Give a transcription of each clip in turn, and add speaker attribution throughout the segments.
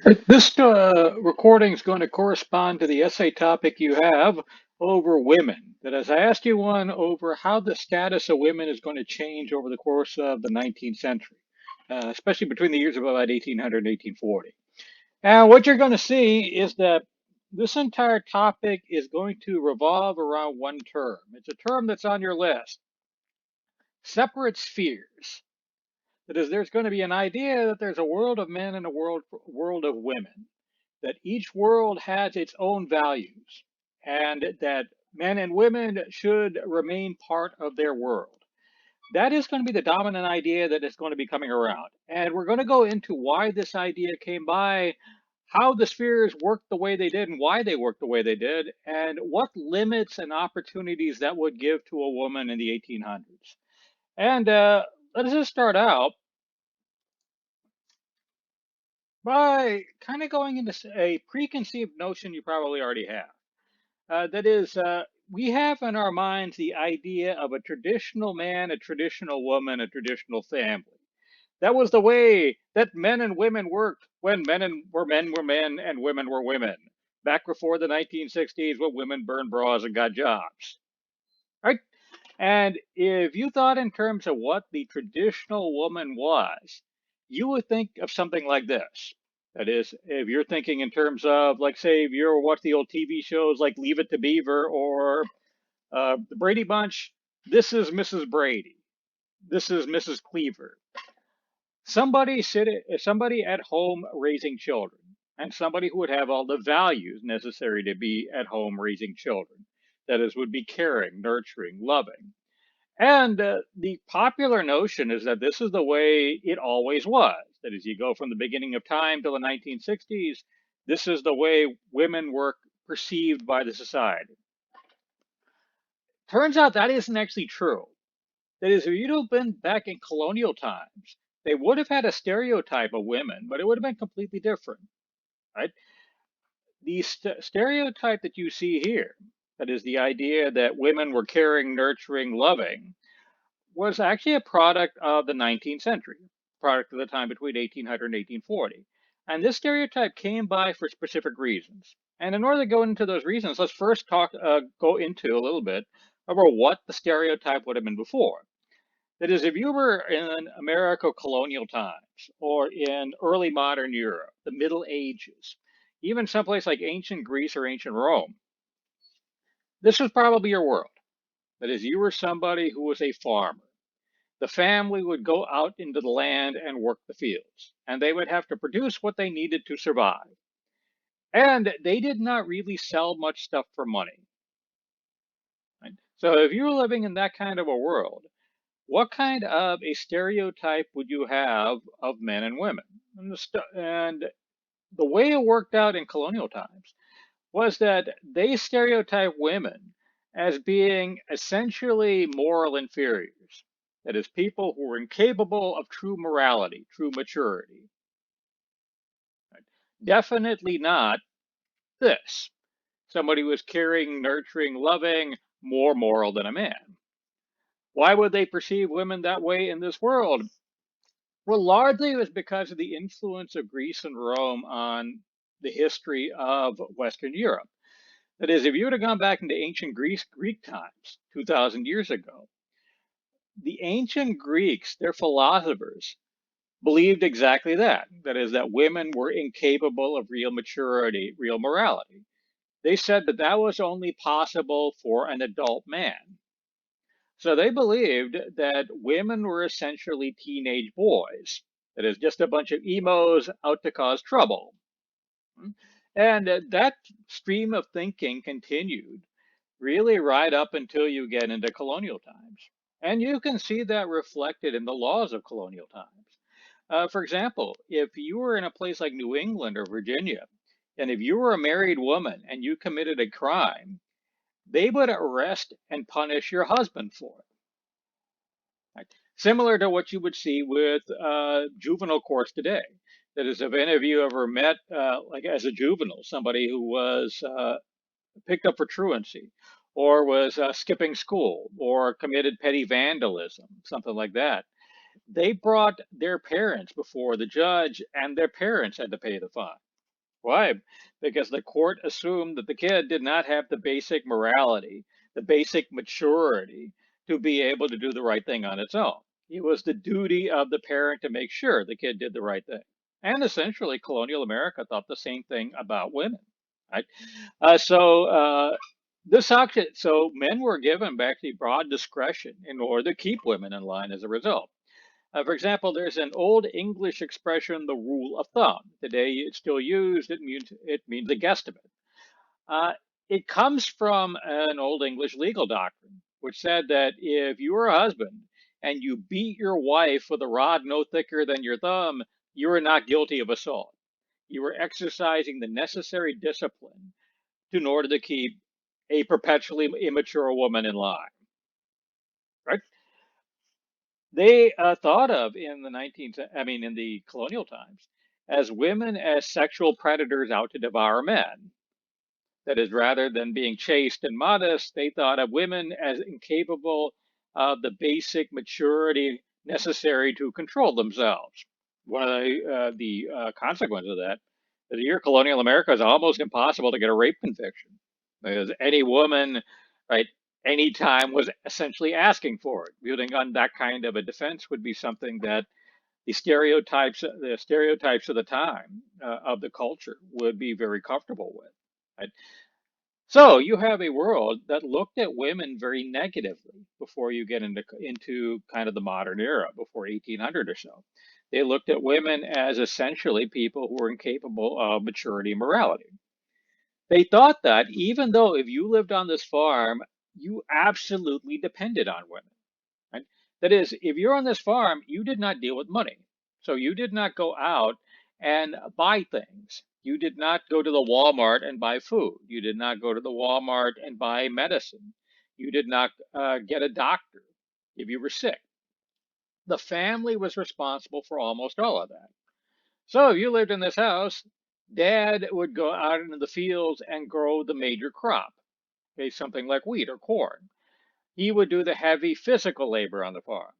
Speaker 1: This recording is going to correspond to the essay topic you have over women. That as I asked you one over how the status of women is going to change over the course of the 19th century, especially between the years of about 1800 and 1840. And what you're going to see is that this entire topic is going to revolve around one term. It's a term that's on your list: separate spheres. That is, there's going to be an idea that there's a world of men and a world of women, that each world has its own values, and that men and women should remain part of their world. That is going to be the dominant idea that is going to be coming around. And we're going to go into why this idea came by, how the spheres worked the way they did, and why they worked the way they did, and what limits and opportunities that would give to a woman in the 1800s. And let's just start out by kind of going into a preconceived notion you probably already have. That is, we have in our minds the idea of a traditional man, a traditional woman, a traditional family. That was the way that men and women worked when men were men and women were women. Back before the 1960s, when women burned bras and got jobs, right? And if you thought in terms of what the traditional woman was, you would think of something like this. That is, if you're thinking in terms of, like, say, if you ever watch the old TV shows like Leave It to Beaver or the Brady Bunch, this is Mrs. Brady. This is Mrs. Cleaver. Somebody at home raising children, and somebody who would have all the values necessary to be at home raising children. That is, would be caring, nurturing, loving. And the popular notion is that this is the way it always was. That is, you go from the beginning of time till the 1960s, this is the way women were perceived by the society. Turns out that isn't actually true. That is, if you'd have been back in colonial times, they would have had a stereotype of women, but it would have been completely different, right? The stereotype that you see here, that is the idea that women were caring, nurturing, loving, was actually a product of the 19th century, product of the time between 1800 and 1840. And this stereotype came by for specific reasons. And in order to go into those reasons, let's first go into a little bit about what the stereotype would have been before. That is, if you were in America colonial times or in early modern Europe, the Middle Ages, even someplace like ancient Greece or ancient Rome, this was probably your world. That is, you were somebody who was a farmer. The family would go out into the land and work the fields, and they would have to produce what they needed to survive. And they did not really sell much stuff for money. Right? So if you were living in that kind of a world, what kind of a stereotype would you have of men and women? And the way it worked out in colonial times was that they stereotyped women as being essentially moral inferiors. That is, people who were incapable of true morality, true maturity. Right? Definitely not this. Somebody who was caring, nurturing, loving, more moral than a man. Why would they perceive women that way in this world? Well, largely it was because of the influence of Greece and Rome on the history of Western Europe. That is, if you would have gone back into ancient Greek times, 2,000 years ago, the ancient Greeks, their philosophers, believed exactly that. That is, that women were incapable of real maturity, real morality. They said that that was only possible for an adult man. So they believed that women were essentially teenage boys. That is, just a bunch of emos out to cause trouble. And that stream of thinking continued really right up until you get into colonial times. And you can see that reflected in the laws of colonial times. For example, if you were in a place like New England or Virginia, and if you were a married woman and you committed a crime, they would arrest and punish your husband for it. Right? Similar to what you would see with juvenile courts today. That is, if any of you ever met, like as a juvenile, somebody who was picked up for truancy, or was skipping school, or committed petty vandalism, something like that, they brought their parents before the judge, and their parents had to pay the fine. Why? Because the court assumed that the kid did not have the basic morality, the basic maturity to be able to do the right thing on its own. It was the duty of the parent to make sure the kid did the right thing. And essentially, colonial America thought the same thing about women. Right? So this auction, so men were given actually broad discretion in order to keep women in line as a result. For example, there's an old English expression, the rule of thumb. Today it's still used. It means a guesstimate. Uh, it comes from an old English legal doctrine, which said that if you were a husband and you beat your wife with a rod no thicker than your thumb, you were not guilty of assault. You were exercising the necessary discipline in order to keep a perpetually immature woman in line, right? They thought of in the 19th, I mean, in the colonial times, as women as sexual predators out to devour men. That is, rather than being chaste and modest, they thought of women as incapable of the basic maturity necessary to control themselves. One of the consequences of that is here, colonial America is almost impossible to get a rape conviction because any woman, right, anytime was essentially asking for it. Building on that kind of a defense would be something that the stereotypes of the time of the culture would be very comfortable with. Right? So you have a world that looked at women very negatively before you get into kind of the modern era, before 1800 or so. They looked at women as essentially people who were incapable of maturity and morality. They thought that even though if you lived on this farm, you absolutely depended on women. Right? That is, if you're on this farm, you did not deal with money. So you did not go out and buy things. You did not go to the Walmart and buy food. You did not go to the Walmart and buy medicine. You did not get a doctor if you were sick. The family was responsible for almost all of that. So if you lived in this house, dad would go out into the fields and grow the major crop, okay, something like wheat or corn. He would do the heavy physical labor on the farm.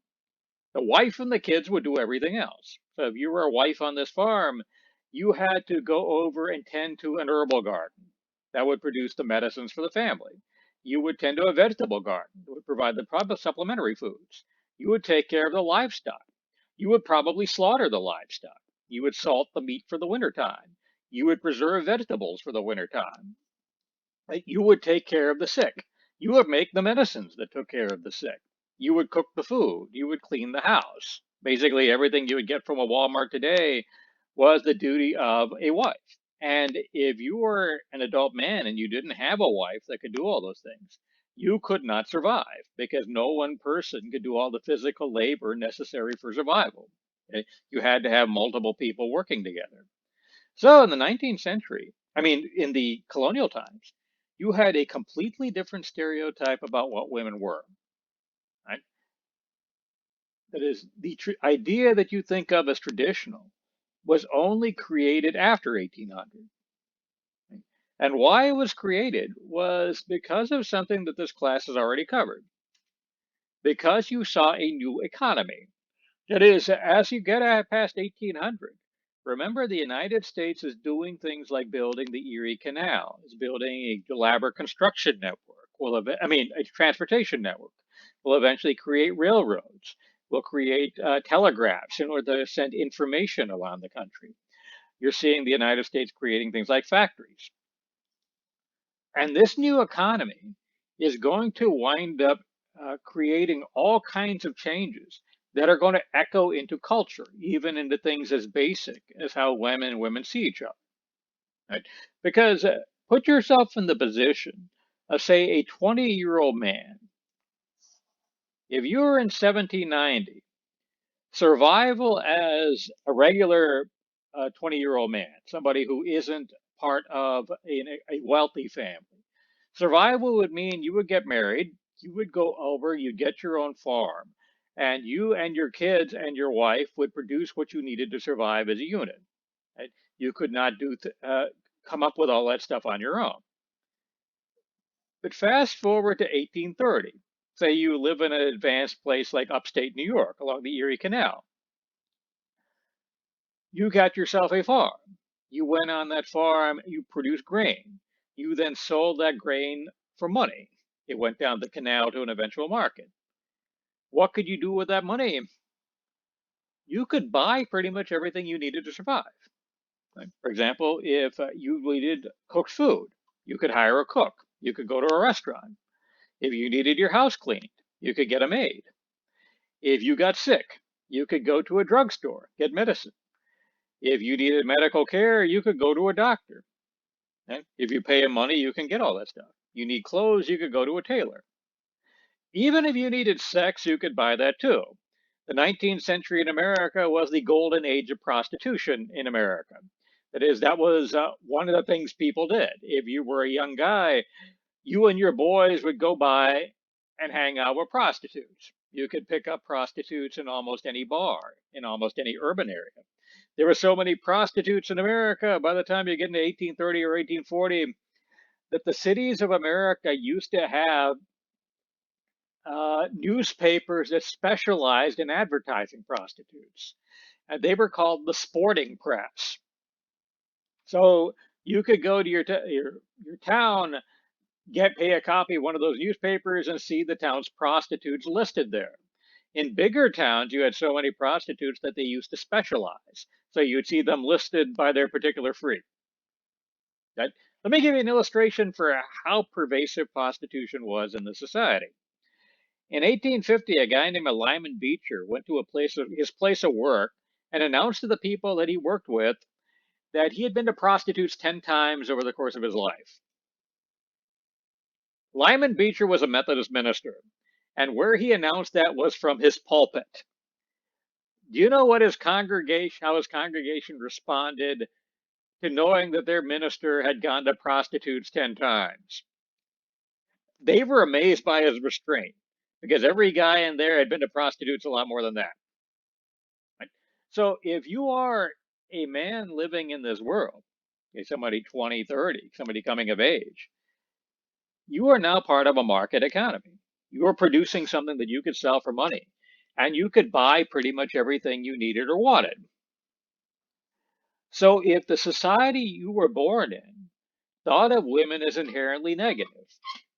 Speaker 1: The wife and the kids would do everything else. So if you were a wife on this farm, you had to go over and tend to an herbal garden that would produce the medicines for the family. You would tend to a vegetable garden that would provide the proper supplementary foods. You would take care of the livestock. You would probably slaughter the livestock. You would salt the meat for the wintertime. You would preserve vegetables for the wintertime. You would take care of the sick. You would make the medicines that took care of the sick. You would cook the food. You would clean the house. Basically, everything you would get from a Walmart today was the duty of a wife. And if you were an adult man and you didn't have a wife that could do all those things, you could not survive because no one person could do all the physical labor necessary for survival. Okay? You had to have multiple people working together. So in the 19th century, I mean, in the colonial times, you had a completely different stereotype about what women were. Right? That is, the idea that you think of as traditional was only created after 1800. Right? And why it was created was because of something that this class has already covered. Because you saw a new economy. That is, as you get past 1800, remember the United States is doing things like building the Erie Canal, is building a elaborate construction network, a transportation network, will eventually create railroads, will create telegraphs in order to send information around the country. You're seeing the United States creating things like factories. And this new economy is going to wind up creating all kinds of changes that are going to echo into culture, even into things as basic as how women see each other. Right? Because put yourself in the position of, say, a 20-year-old man. If you were in 1790, survival as a regular 20-year-old man, somebody who isn't part of a wealthy family, survival would mean you would get married, you would go over, you'd get your own farm, and you and your kids and your wife would produce what you needed to survive as a unit. Right? You could not come up with all that stuff on your own. But fast forward to 1830. Say you live in an advanced place like upstate New York along the Erie Canal. You got yourself a farm. You went on that farm, you produced grain. You then sold that grain for money. It went down the canal to an eventual market. What could you do with that money? You could buy pretty much everything you needed to survive. Like, for example, if you needed cooked food, you could hire a cook. You could go to a restaurant. If you needed your house cleaned, you could get a maid. If you got sick, you could go to a drugstore, get medicine. If you needed medical care, you could go to a doctor. Okay? If you pay him money, you can get all that stuff. You need clothes, you could go to a tailor. Even if you needed sex, you could buy that too. The 19th century in America was the golden age of prostitution in America. That is, that was one of the things people did. If you were a young guy, you and your boys would go by and hang out with prostitutes. You could pick up prostitutes in almost any bar, in almost any urban area. There were so many prostitutes in America by the time you get into 1830 or 1840 that the cities of America used to have newspapers that specialized in advertising prostitutes. And they were called the sporting press. So you could go to your town, pay a copy of one of those newspapers, and see the town's prostitutes listed there. In bigger towns, you had so many prostitutes that they used to specialize. So you'd see them listed by their particular freak. Right? Let me give you an illustration for how pervasive prostitution was in the society. In 1850, a guy named Lyman Beecher went to his place of work and announced to the people that he worked with that he had been to prostitutes 10 times over the course of his life. Lyman Beecher was a Methodist minister, and where he announced that was from his pulpit. Do you know what how his congregation responded to knowing that their minister had gone to prostitutes 10 times? They were amazed by his restraint because every guy in there had been to prostitutes a lot more than that. Right? So if you are a man living in this world, somebody 20, 30, somebody coming of age, you are now part of a market economy. You are producing something that you could sell for money, and you could buy pretty much everything you needed or wanted. So if the society you were born in thought of women as inherently negative,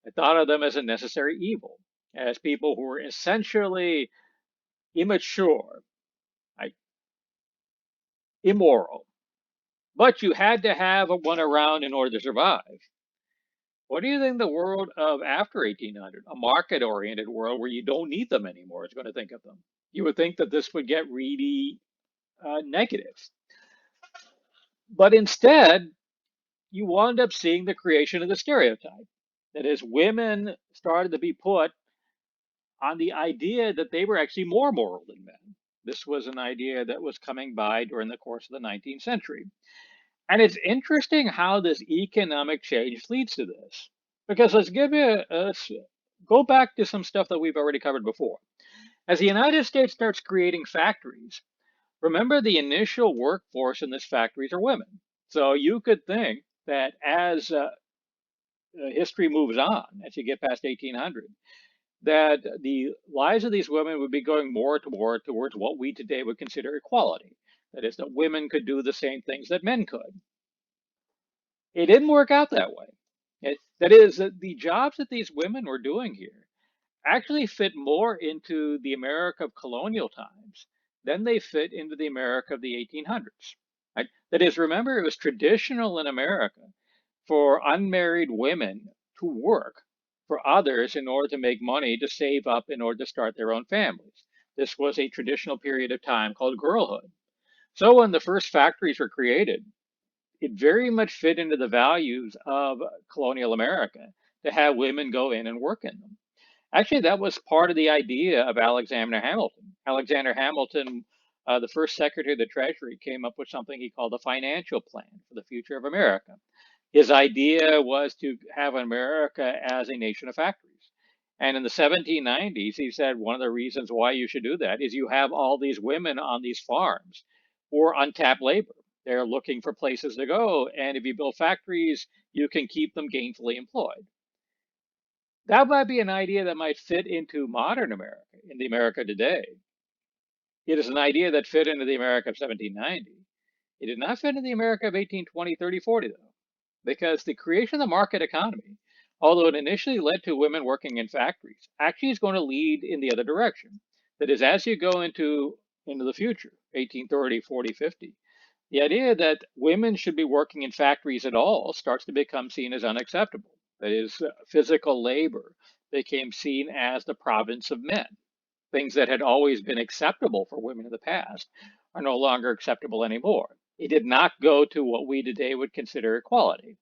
Speaker 1: it thought of them as a necessary evil, as people who were essentially immature, like immoral, but you had to have one around in order to survive. What do you think the world of after 1800, a market oriented world where you don't need them anymore, is going to think of them? You would think that this would get really negative. But instead, you wound up seeing the creation of the stereotype. That is, women started to be put on the idea that they were actually more moral than men. This was an idea that was coming by during the course of the 19th century. And it's interesting how this economic change leads to this. Because let's go back to some stuff that we've already covered before. As the United States starts creating factories, remember the initial workforce in these factories are women. So you could think that as history moves on, as you get past 1800, that the lives of these women would be going more towards what we today would consider equality. That is, that women could do the same things that men could. It didn't work out that way. That is, that the jobs that these women were doing here actually fit more into the America of colonial times than they fit into the America of the 1800s. Right? That is, remember, it was traditional in America for unmarried women to work for others in order to make money to save up in order to start their own families. This was a traditional period of time called girlhood. So when the first factories were created, it very much fit into the values of colonial America to have women go in and work in them. Actually, that was part of the idea of Alexander Hamilton. Alexander Hamilton, the first Secretary of the Treasury, came up with something he called the financial plan for the future of America. His idea was to have America as a nation of factories. And in the 1790s, he said one of the reasons why you should do that is you have all these women on these farms who are untapped labor. They're looking for places to go. And if you build factories, you can keep them gainfully employed. That might be an idea that might fit into modern America, in the America today. It is an idea that fit into the America of 1790. It did not fit in the America of 1820, 30, 40, though, because the creation of the market economy, although it initially led to women working in factories, actually is going to lead in the other direction. That is, as you go into the future, 1830, 40, 50, the idea that women should be working in factories at all starts to become seen as unacceptable. That is, physical labor became seen as the province of men. Things that had always been acceptable for women in the past are no longer acceptable anymore. It did not go to what we today would consider equality.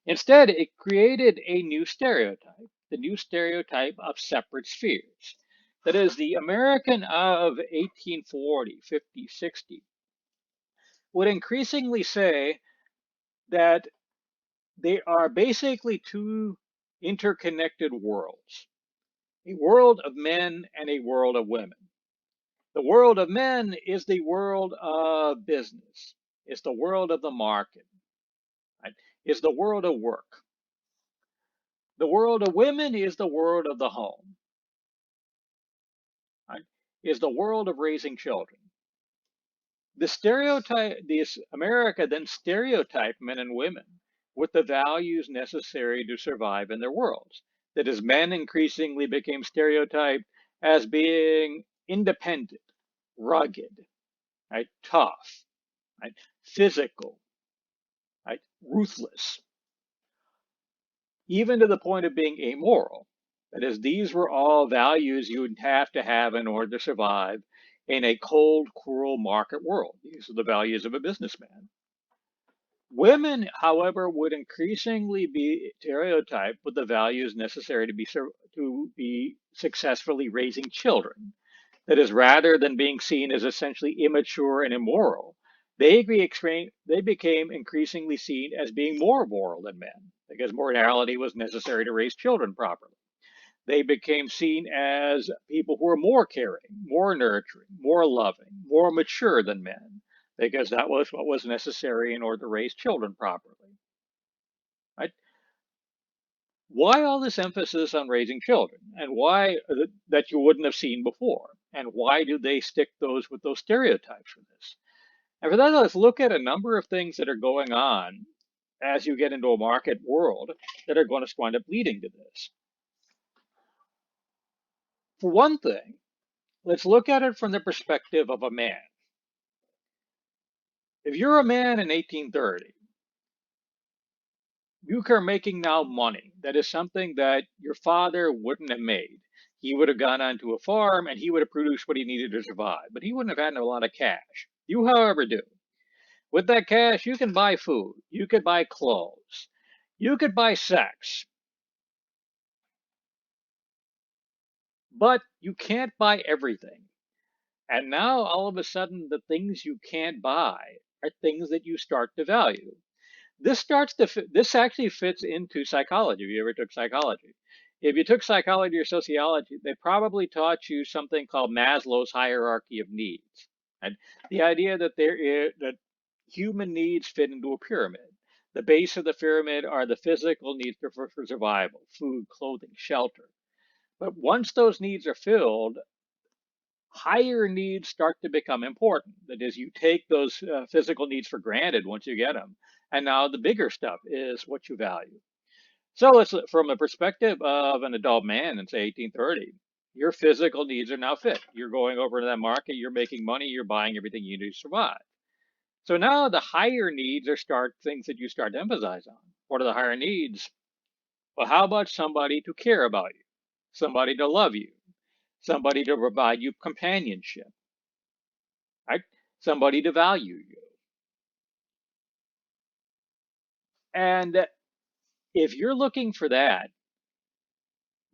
Speaker 1: Instead, it created a new stereotype, the new stereotype of separate spheres. That is, the American of 1840, 50, 60 would increasingly say that they are basically two interconnected worlds, a world of men and a world of women. The world of men is the world of business, it's the world of the market, right? It's the world of work. The world of women is the world of the home, right? Is the world of raising children. The stereotype, this America then stereotyped men and women with the values necessary to survive in their worlds. That is, men increasingly became stereotyped as being independent, rugged, right, tough, right, physical, right, ruthless, even to the point of being amoral. That is, these were all values you would have to have in order to survive in a cold, cruel market world. These are the values of a businessman. Women, however, would increasingly be stereotyped with the values necessary to be successfully raising children. That is, rather than being seen as essentially immature and immoral, they became increasingly seen as being more moral than men, because morality was necessary to raise children properly. They became seen as people who were more caring, more nurturing, more loving, more mature than men, because that was what was necessary in order to raise children properly. Right? Why all this emphasis on raising children, and why that you wouldn't have seen before, and why do they stick those with those stereotypes for this? And for that, let's look at a number of things that are going on as you get into a market world that are going to wind up leading to this. For one thing, let's look at it from the perspective of a man. If you're a man in 1830, you are making now money. That is something that your father wouldn't have made. He would have gone onto a farm and he would have produced what he needed to survive, but he wouldn't have had a lot of cash. You, however, do. With that cash, you can buy food, you could buy clothes, you could buy sex, but you can't buy everything. And now all of a sudden, the things you can't buy are things that you start to value. This actually fits into psychology. If you ever took psychology, if you took psychology or sociology, they probably taught you something called Maslow's hierarchy of needs, and the idea that that human needs fit into a pyramid. The base of the pyramid are the physical needs for survival: food, clothing, shelter. But once those needs are filled, higher needs start to become important. That is, you take those physical needs for granted once you get them, and now the bigger stuff is what you value. So let's, from the perspective of an adult man in say 1830, your physical needs are now fit. You're going over to that market, you're making money, you're buying everything you need to survive. So now the higher needs are start things that you start to emphasize on. What are the higher needs? Well, how about somebody to care about you, somebody to love you, somebody to provide you companionship, right? Somebody to value you. And if you're looking for that,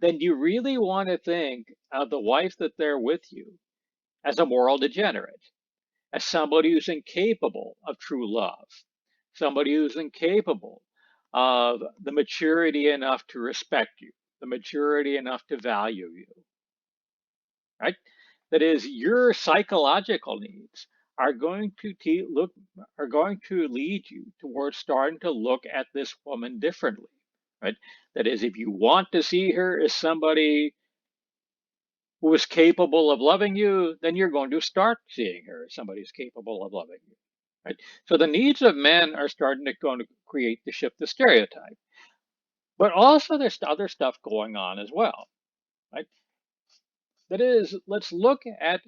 Speaker 1: then you really want to think of the wife that they're with you as a moral degenerate, as somebody who's incapable of true love, somebody who's incapable of the maturity enough to respect you, the maturity enough to value you, right? That is, your psychological needs are going to are going to lead you towards starting to look at this woman differently, right? That is, if you want to see her as somebody who is capable of loving you, then you're going to start seeing her as somebody who's capable of loving you, right? So the needs of men are starting to going to create the shift the stereotype. But also there's other stuff going on as well, right? That is, let's look at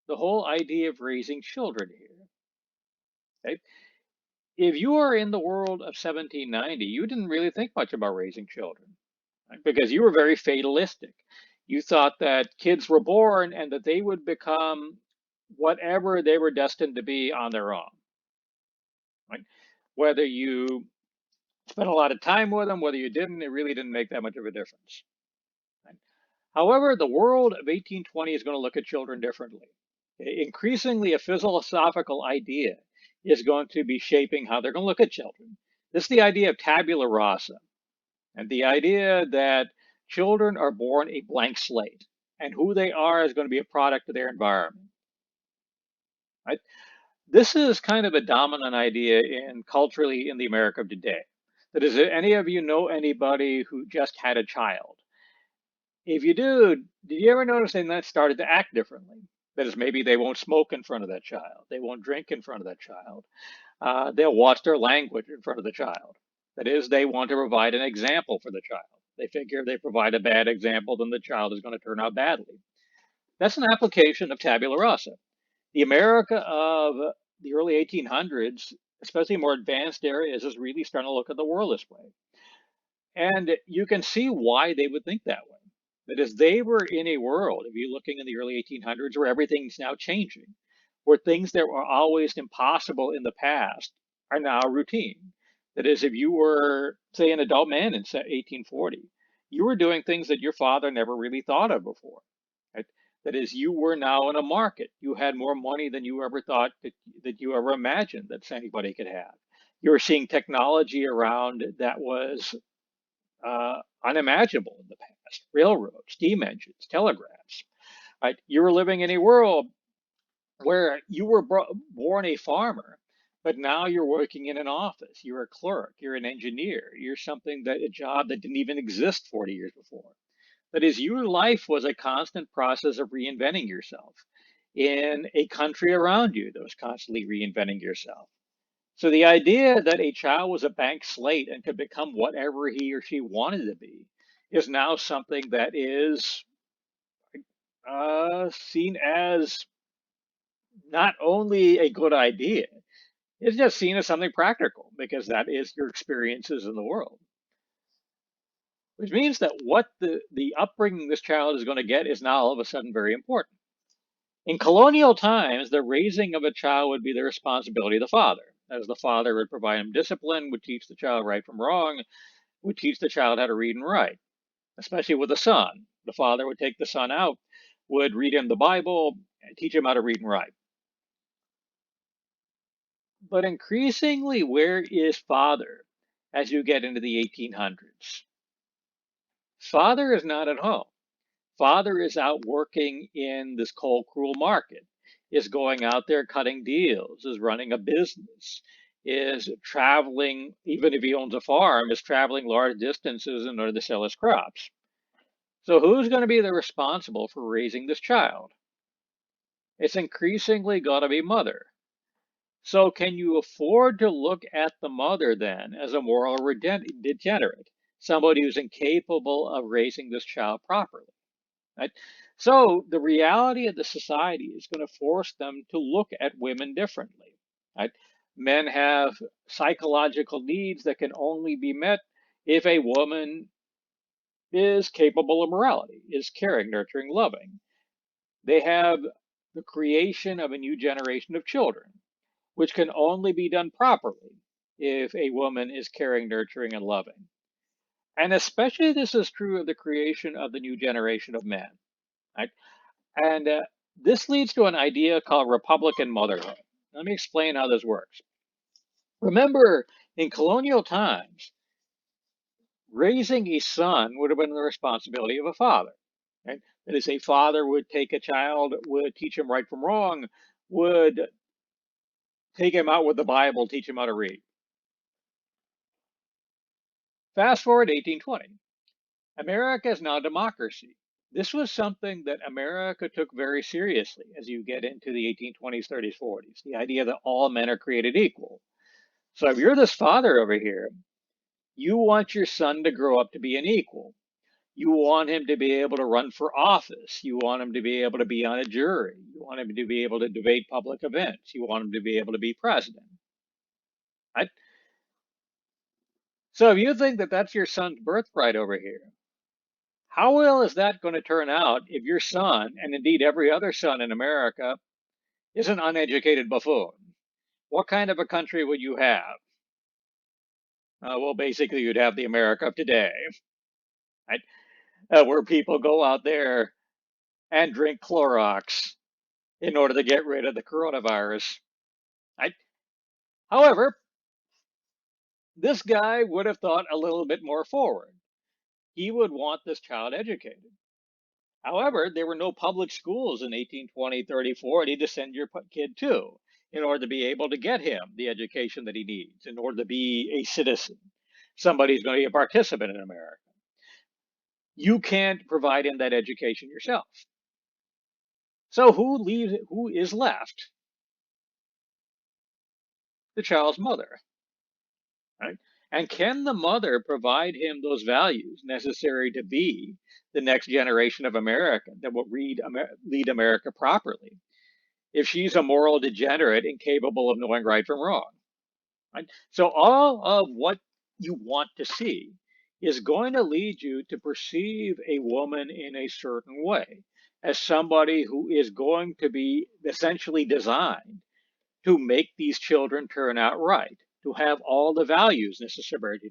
Speaker 1: the whole idea of raising children here. Okay? If you are in the world of 1790, you didn't really think much about raising children, right? Because you were very fatalistic. You thought that kids were born and that they would become whatever they were destined to be on their own, right? Whether you spent a lot of time with them, whether you didn't, it really didn't make that much of a difference. Right? However, the world of 1820 is going to look at children differently. Increasingly, a philosophical idea is going to be shaping how they're going to look at children. This is the idea of tabula rasa, and the idea that children are born a blank slate, and who they are is going to be a product of their environment. Right? This is kind of a dominant idea in culturally in the America of today. That is, any of you know anybody who just had a child? If you do, did you ever notice they then started to act differently? That is, maybe they won't smoke in front of that child. They won't drink in front of that child. They'll watch their language in front of the child. That is, they want to provide an example for the child. They figure if they provide a bad example, then the child is going to turn out badly. That's an application of tabula rasa. The America of the early 1800s, especially more advanced areas, is really starting to look at the world this way. And you can see why they would think that way. That is, they were in a world, if you're looking in the early 1800s, where everything's now changing, where things that were always impossible in the past are now routine. That is, if you were, say, an adult man in 1840, you were doing things that your father never really thought of before. Right? That is, you were now in a market. You had more money than you ever thought that you ever imagined that anybody could have. You were seeing technology around that was unimaginable in the past. Railroads, steam engines, telegraphs. Right? You were living in a world where you were born a farmer, but now you're working in an office. You're a clerk. You're an engineer. You're something that a job that didn't even exist 40 years before. That is, your life was a constant process of reinventing yourself in a country around you that was constantly reinventing yourself. So the idea that a child was a blank slate and could become whatever he or she wanted to be is now something that is seen as not only a good idea, it's just seen as something practical because that is your experiences in the world. Which means that what the upbringing this child is going to get is now all of a sudden very important. In colonial times, the raising of a child would be the responsibility of the father, as the father would provide him discipline, would teach the child right from wrong, would teach the child how to read and write, especially with a son. The father would take the son out, would read him the Bible, and teach him how to read and write. But increasingly, where is father as you get into the 1800s? Father is not at home. Father is out working in this cold, cruel market, is going out there cutting deals, is running a business, is traveling, even if he owns a farm, is traveling large distances in order to sell his crops. So who's going to be the responsible for raising this child? It's increasingly going to be mother. So can you afford to look at the mother then as a moral degenerate, somebody who's incapable of raising this child properly? Right? So the reality of the society is going to force them to look at women differently. Right? Men have psychological needs that can only be met if a woman is capable of morality, is caring, nurturing, loving. They have the creation of a new generation of children, which can only be done properly if a woman is caring, nurturing, and loving. And especially this is true of the creation of the new generation of men. Right? And this leads to an idea called Republican motherhood. Let me explain how this works. Remember, in colonial times, raising a son would have been the responsibility of a father. Right? That is, a father would take a child, would teach him right from wrong, would take him out with the Bible, teach him how to read. Fast forward to 1820. America is now a democracy. This was something that America took very seriously as you get into the 1820s, 30s, 40s. The idea that all men are created equal. So if you're this father over here, you want your son to grow up to be an equal. You want him to be able to run for office. You want him to be able to be on a jury. You want him to be able to debate public events. You want him to be able to be president. Right? So if you think that that's your son's birthright over here, how well is that going to turn out if your son, and indeed every other son in America, is an uneducated buffoon? What kind of a country would you have? Well, basically, you'd have the America of today, right? Where people go out there and drink Clorox in order to get rid of the coronavirus. Right? However, this guy would have thought a little bit more forward. He would want this child educated. However, there were no public schools in 1820, 30, 40 to send your kid to in order to be able to get him the education that he needs, in order to be a citizen, somebody who's going to be a participant in America. You can't provide him that education yourself. So who is left? The child's mother, right? And can the mother provide him those values necessary to be the next generation of American that will lead America properly if she's a moral degenerate incapable of knowing right from wrong? Right? So all of what you want to see is going to lead you to perceive a woman in a certain way as somebody who is going to be essentially designed to make these children turn out right, to have all the values necessary to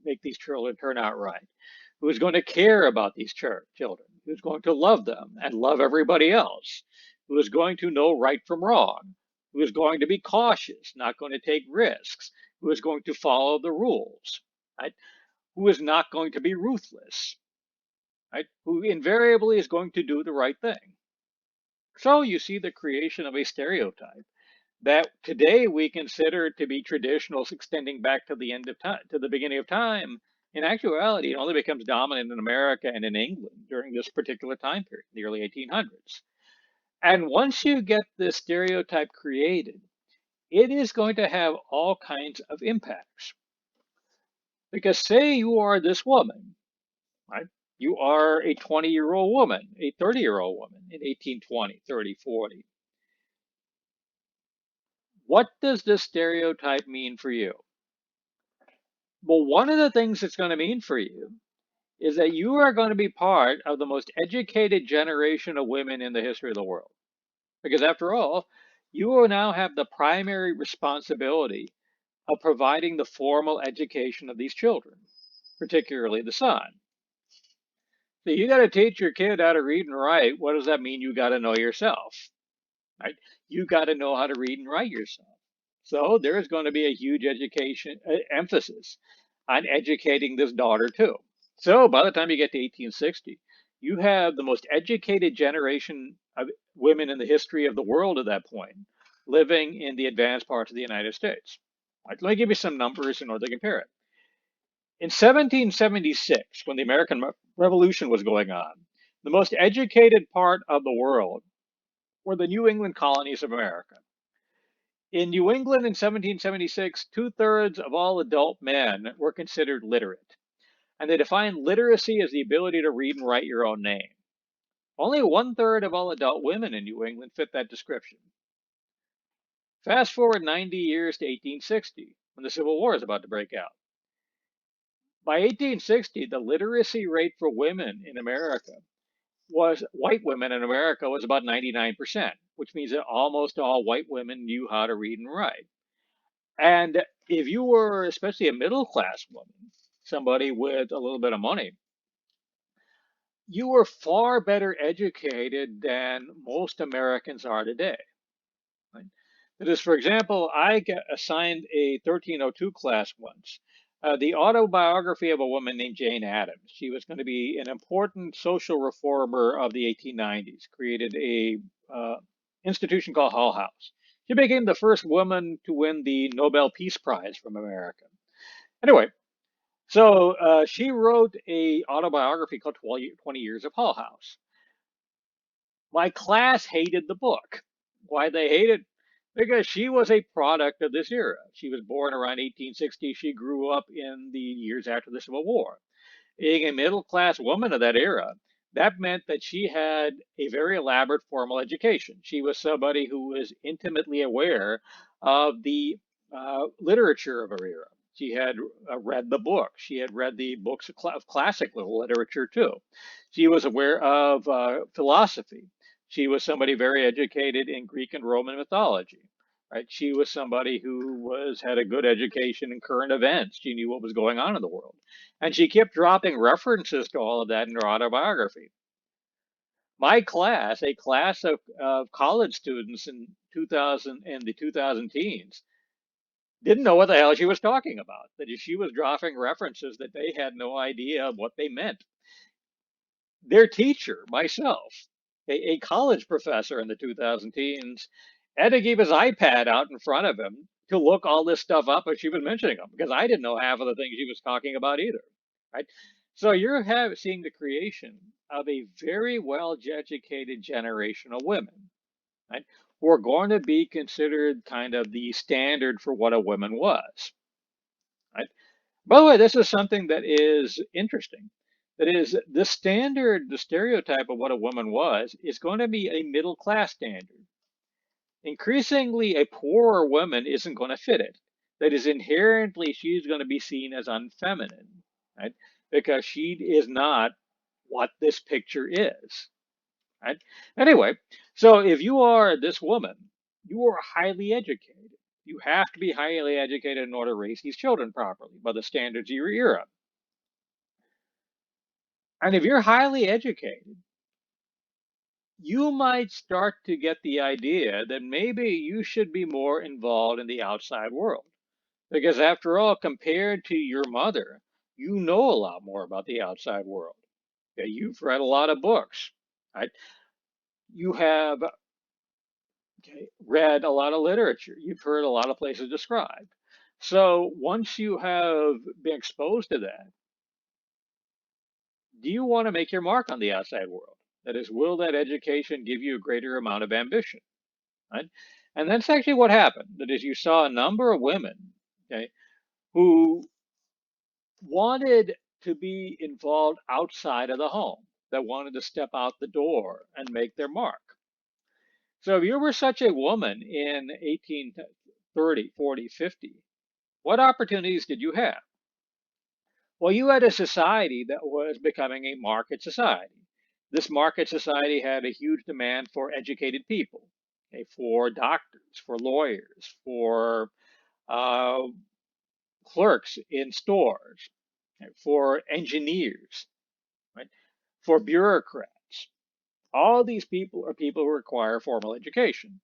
Speaker 1: make these children turn out right, who is going to care about these children, who's going to love them and love everybody else, who is going to know right from wrong, who is going to be cautious, not going to take risks, who is going to follow the rules, right? Who is not going to be ruthless, right? Who invariably is going to do the right thing. So you see the creation of a stereotype that today we consider to be traditional, extending back to the end of time, to the beginning of time. In actuality, it only becomes dominant in America and in England during this particular time period, the early 1800s. And once you get this stereotype created, it is going to have all kinds of impacts. Because say you are this woman, right? You are a 20-year-old woman, a 30-year-old woman in 1820, 30, 40. What does this stereotype mean for you? Well, one of the things it's going to mean for you is that you are going to be part of the most educated generation of women in the history of the world. Because after all, you will now have the primary responsibility of providing the formal education of these children, particularly the son. So you got to teach your kid how to read and write. What does that mean? You got to know yourself, right? You got to know how to read and write yourself. So there is going to be a huge education emphasis on educating this daughter too. So by the time you get to 1860, you have the most educated generation of women in the history of the world at that point living in the advanced parts of the United States. Right, let me give you some numbers in order to compare it. In 1776, when the American Revolution was going on, the most educated part of the world were the New England colonies of America. In New England in 1776, two-thirds of all adult men were considered literate, and they defined literacy as the ability to read and write your own name. Only one-third of all adult women in New England fit that description. Fast forward 90 years to 1860, when the Civil War is about to break out. By 1860, the literacy rate for women in America white women in America was about 99%, which means that almost all white women knew how to read and write. And if you were especially a middle class woman, somebody with a little bit of money, you were far better educated than most Americans are today. Right? That is, for example, I got assigned a 1302 class once, the autobiography of a woman named Jane Addams. She was going to be an important social reformer of the 1890s, created a institution called Hull House. She became the first woman to win the Nobel Peace Prize from America. Anyway, So she wrote a autobiography called 20 Years of Hull House. My class hated the book. Why they hated? Because she was a product of this era. She was born around 1860. She grew up in the years after the Civil War. Being a middle class woman of that era, that meant that she had a very elaborate formal education. She was somebody who was intimately aware of the literature of her era. She had read the books. She had read the books of classic literature too. She was aware of philosophy. She was somebody very educated in Greek and Roman mythology. Right? She was somebody who had a good education in current events. She knew what was going on in the world. And she kept dropping references to all of that in her autobiography. My class, a class of college students in 2000 and the 2000 teens, didn't know what the hell she was talking about. That she was dropping references that they had no idea what they meant. Their teacher, myself, a college professor in the 2000 teens, had to keep his iPad out in front of him to look all this stuff up as she was mentioning them because I didn't know half of the things she was talking about either. Right? So you're seeing the creation of a very well educated generation of women, right, who are going to be considered kind of the standard for what a woman was. Right? By the way, this is something that is interesting. That is, the standard, the stereotype of what a woman was, is going to be a middle class standard. Increasingly, a poorer woman isn't going to fit it. That is, inherently, she's going to be seen as unfeminine, right? Because she is not what this picture is, right? Anyway, so if you are this woman, you are highly educated. You have to be highly educated in order to raise these children properly by the standards of your era. And if you're highly educated, you might start to get the idea that maybe you should be more involved in the outside world. Because after all, compared to your mother, you know a lot more about the outside world. Okay, you've read a lot of books, right? You have read a lot of literature. You've heard a lot of places described. So once you have been exposed to that, do you want to make your mark on the outside world? That is, will that education give you a greater amount of ambition? Right? And that's actually what happened. That is, you saw a number of women, okay, who wanted to be involved outside of the home, that wanted to step out the door and make their mark. So if you were such a woman in 1830, 40, 50, what opportunities did you have? Well, you had a society that was becoming a market society. This market society had a huge demand for educated people, okay, for doctors, for lawyers, for uh, clerks in stores, okay, for engineers, right, for bureaucrats. All these people are people who require formal education.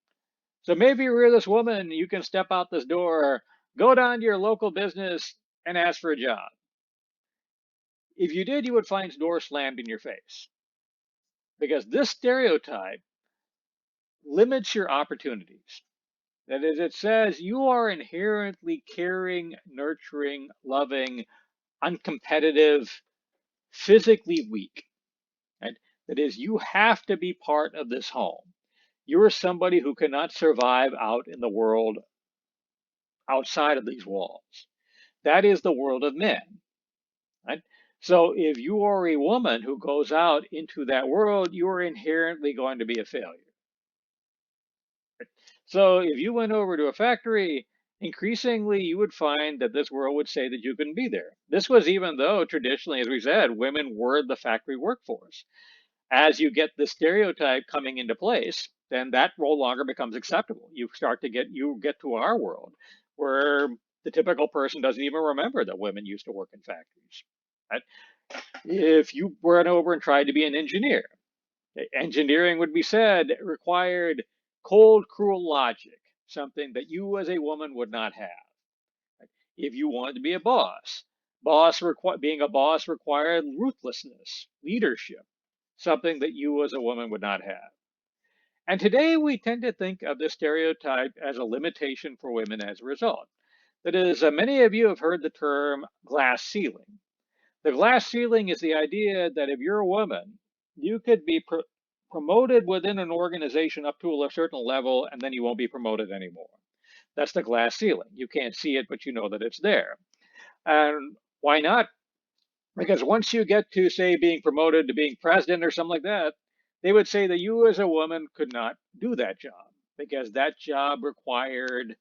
Speaker 1: So maybe you're this woman, you can step out this door, go down to your local business and ask for a job. If you did, you would find doors slammed in your face because this stereotype limits your opportunities. That is, it says you are inherently caring, nurturing, loving, uncompetitive, physically weak. Right? That is, you have to be part of this home. You're somebody who cannot survive out in the world outside of these walls. That is the world of men. Right? So if you are a woman who goes out into that world, you are inherently going to be a failure. So if you went over to a factory, increasingly you would find that this world would say that you couldn't be there. This was even though traditionally, as we said, women were the factory workforce. As you get the stereotype coming into place, then that no longer becomes acceptable. You get to our world where the typical person doesn't even remember that women used to work in factories. Right? If you went over and tried to be an engineer, engineering would be said required cold, cruel logic, something that you as a woman would not have. If you wanted to be a being a boss required ruthlessness, leadership, something that you as a woman would not have. And today we tend to think of the stereotype as a limitation for women as a result. That is, many of you have heard the term glass ceiling. The glass ceiling is the idea that if you're a woman, you could be promoted within an organization up to a certain level, and then you won't be promoted anymore. That's the glass ceiling. You can't see it, but you know that it's there. And why not? Because once you get to, say, being promoted to being president or something like that, they would say that you as a woman could not do that job because that job required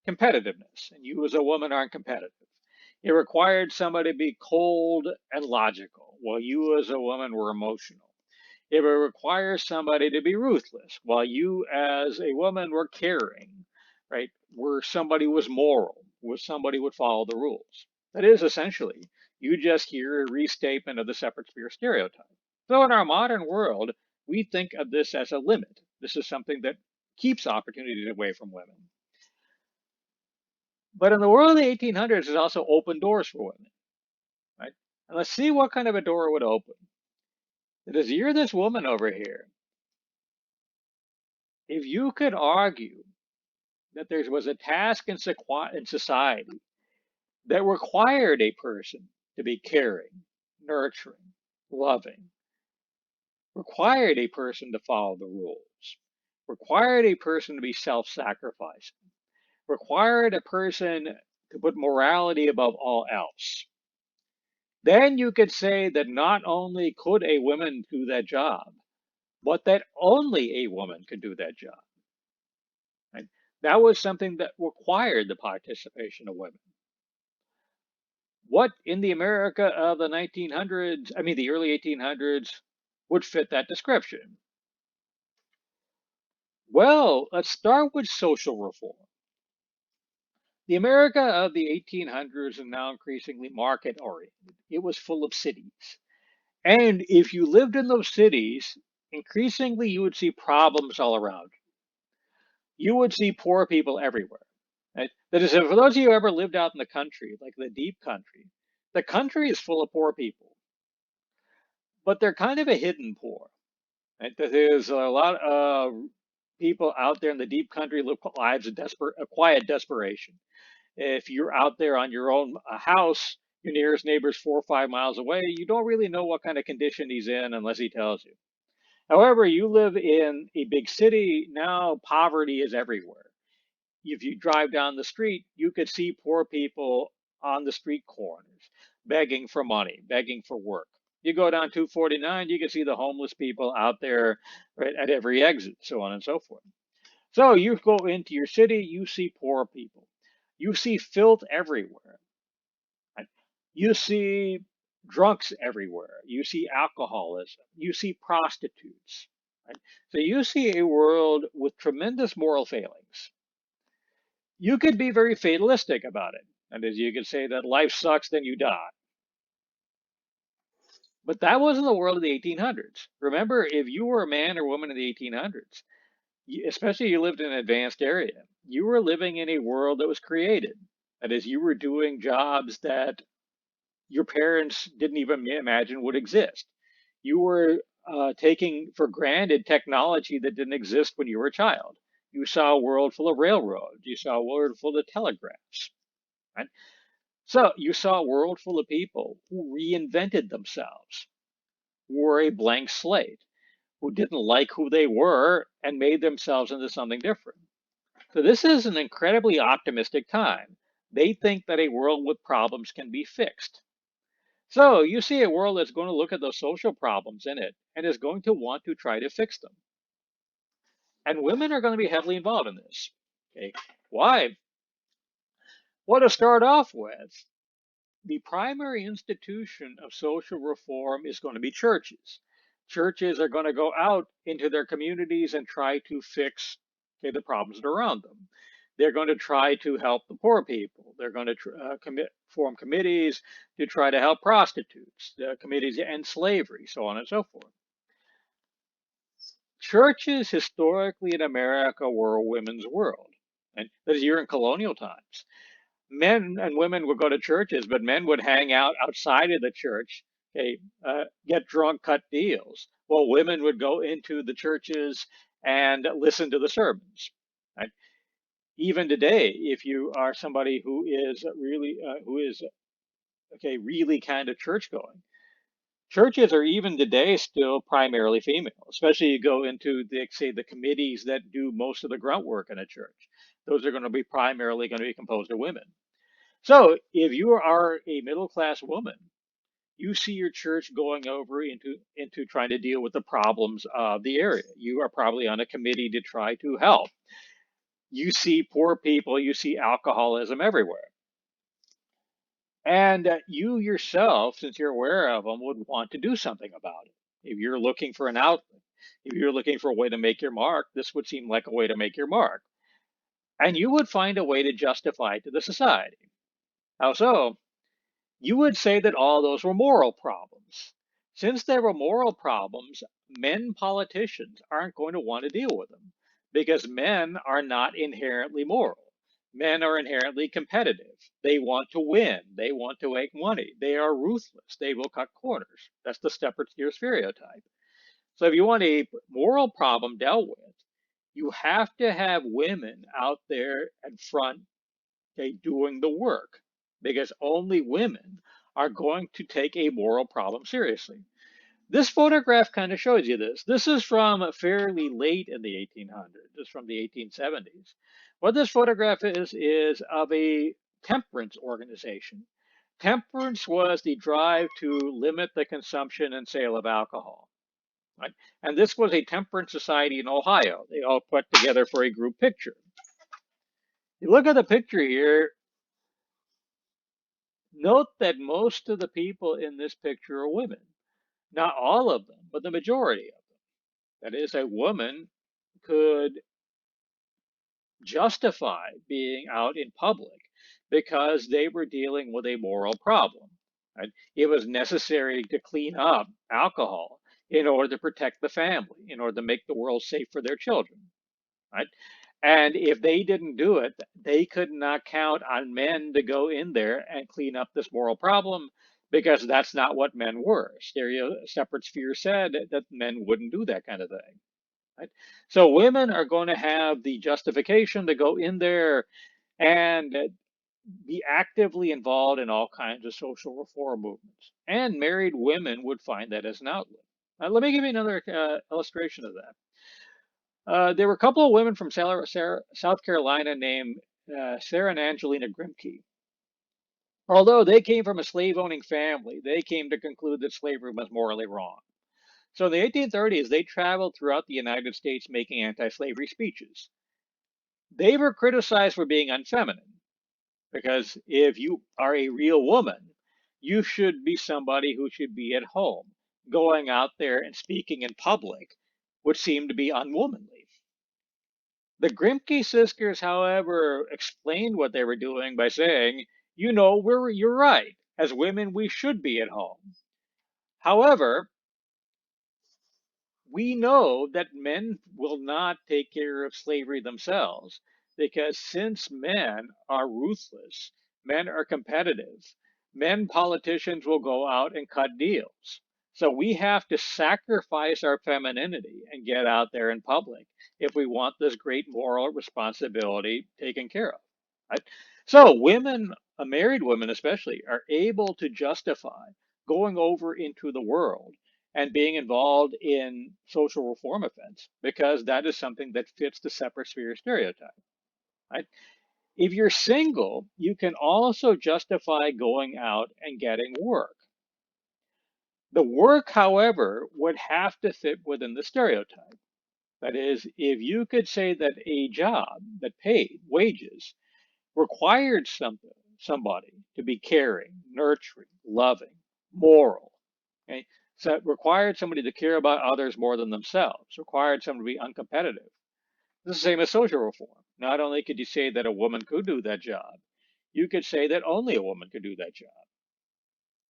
Speaker 1: competitiveness, and you as a woman aren't competitive. It required somebody to be cold and logical, while you as a woman were emotional. It would require somebody to be ruthless, while you as a woman were caring, right? Where somebody was moral, where somebody would follow the rules. That is essentially, you just hear a restatement of the separate sphere stereotype. So in our modern world, we think of this as a limit. This is something that keeps opportunities away from women. But in the world of the 1800s, it also opened doors for women, right? And let's see what kind of a door it would open. It is, you're this woman over here. If you could argue that there was a task in society that required a person to be caring, nurturing, loving, required a person to follow the rules, required a person to be self sacrificing, required a person to put morality above all else, then you could say that not only could a woman do that job, but that only a woman could do that job. Right? That was something that required the participation of women. What in the America of the 1900s, I mean the early 1800s, would fit that description? Well, let's start with social reform. The America of the 1800s is now increasingly market oriented. It was full of cities. And if you lived in those cities, increasingly you would see problems all around. You would see poor people everywhere. Right? That is, for those of you who ever lived out in the country, like the country is full of poor people, but they're kind of a hidden poor. Right? There's a lot of people out there in the deep country live lives of a quiet desperation. If you're out there on your own house, your nearest neighbor's 4 or 5 miles away, you don't really know what kind of condition he's in unless he tells you. However, you live in a big city, now poverty is everywhere. If you drive down the street, you could see poor people on the street corners begging for money, begging for work. You go down 249, you can see the homeless people out there right at every exit, so on and so forth. So you go into your city, you see poor people. You see filth everywhere. Right? You see drunks everywhere. You see alcoholism. You see prostitutes. Right? So you see a world with tremendous moral failings. You could be very fatalistic about it. And as you could say that life sucks, then you die. But that wasn't the world of the 1800s. Remember, if you were a man or woman in the 1800s, especially if you lived in an advanced area, you were living in a world that was created. That is, you were doing jobs that your parents didn't even imagine would exist. You were taking for granted technology that didn't exist when you were a child. You saw a world full of railroads. You saw a world full of telegraphs. Right? So you saw a world full of people who reinvented themselves, who were a blank slate, who didn't like who they were and made themselves into something different. So this is an incredibly optimistic time. They think that a world with problems can be fixed. So you see a world that's going to look at those social problems in it and is going to want to try to fix them. And women are going to be heavily involved in this. Okay. Why? Well, to start off with, the primary institution of social reform is going to be churches. Churches are going to go out into their communities and try to fix, okay, the problems that are around them. They're going to try to help the poor people. They're going to form committees to try to help prostitutes, committees to end slavery, so on and so forth. Churches historically in America were a women's world. And that is, you're in colonial times. Men and women would go to churches, but men would hang out outside of the church, okay, get drunk, cut deals. Well, women would go into the churches and listen to the sermons. Right? Even today, if you are somebody who is okay, really kind of church going, churches are even today still primarily female, especially you go into the, say, the committees that do most of the grunt work in a church. Those are going to be primarily going to be composed of women. So if you are a middle class woman, you see your church going over into trying to deal with the problems of the area. You are probably on a committee to try to help. You see poor people, you see alcoholism everywhere. And you yourself, since you're aware of them, would want to do something about it. If you're looking for an outlet, if you're looking for a way to make your mark, this would seem like a way to make your mark. And you would find a way to justify it to the society. How so? You would say that all those were moral problems. Since they were moral problems, men politicians aren't going to want to deal with them because men are not inherently moral. Men are inherently competitive. They want to win. They want to make money. They are ruthless. They will cut corners. That's the Shepard stereotype. So if you want a moral problem dealt with, you have to have women out there in front, okay, doing the work, because only women are going to take a moral problem seriously. This photograph kind of shows you this. This is from fairly late in the 1800s. It's from the 1870s. What this photograph is of a temperance organization. Temperance was the drive to limit the consumption and sale of alcohol. Right? And this was a temperance society in Ohio. They all put together for a group picture. You look at the picture here, note that most of the people in this picture are women. Not all of them, but the majority of them. That is, a woman could justify being out in public because they were dealing with a moral problem. Right? It was necessary to clean up alcohol in order to protect the family, in order to make the world safe for their children. Right? And if they didn't do it, they could not count on men to go in there and clean up this moral problem because that's not what men were. Separate Sphere said that men wouldn't do that kind of thing. Right? So women are going to have the justification to go in there and be actively involved in all kinds of social reform movements. And married women would find that as an outlet. Let me give you another illustration of that. There were a couple of women from South Carolina named Sarah and Angelina Grimke. Although they came from a slave owning family, they came to conclude that slavery was morally wrong. So in the 1830s, they traveled throughout the United States making anti slavery speeches. They were criticized for being unfeminine because if you are a real woman, you should be somebody who should be at home. Going out there and speaking in public would seem to be unwomanly. The Grimke sisters, however, explained what they were doing by saying, you're right. As women, we should be at home. However, we know that men will not take care of slavery themselves because since men are ruthless, men are competitive, men politicians will go out and cut deals. So we have to sacrifice our femininity and get out there in public if we want this great moral responsibility taken care of. Right? So women, married women especially, are able to justify going over into the world and being involved in social reform events because that is something that fits the separate sphere stereotype. Right? If you're single, you can also justify going out and getting work. The work, however, would have to fit within the stereotype. That is, if you could say that a job that paid wages required somebody to be caring, nurturing, loving, moral. Okay? So it required somebody to care about others more than themselves, required somebody to be uncompetitive. This is the same as social reform. Not only could you say that a woman could do that job, you could say that only a woman could do that job.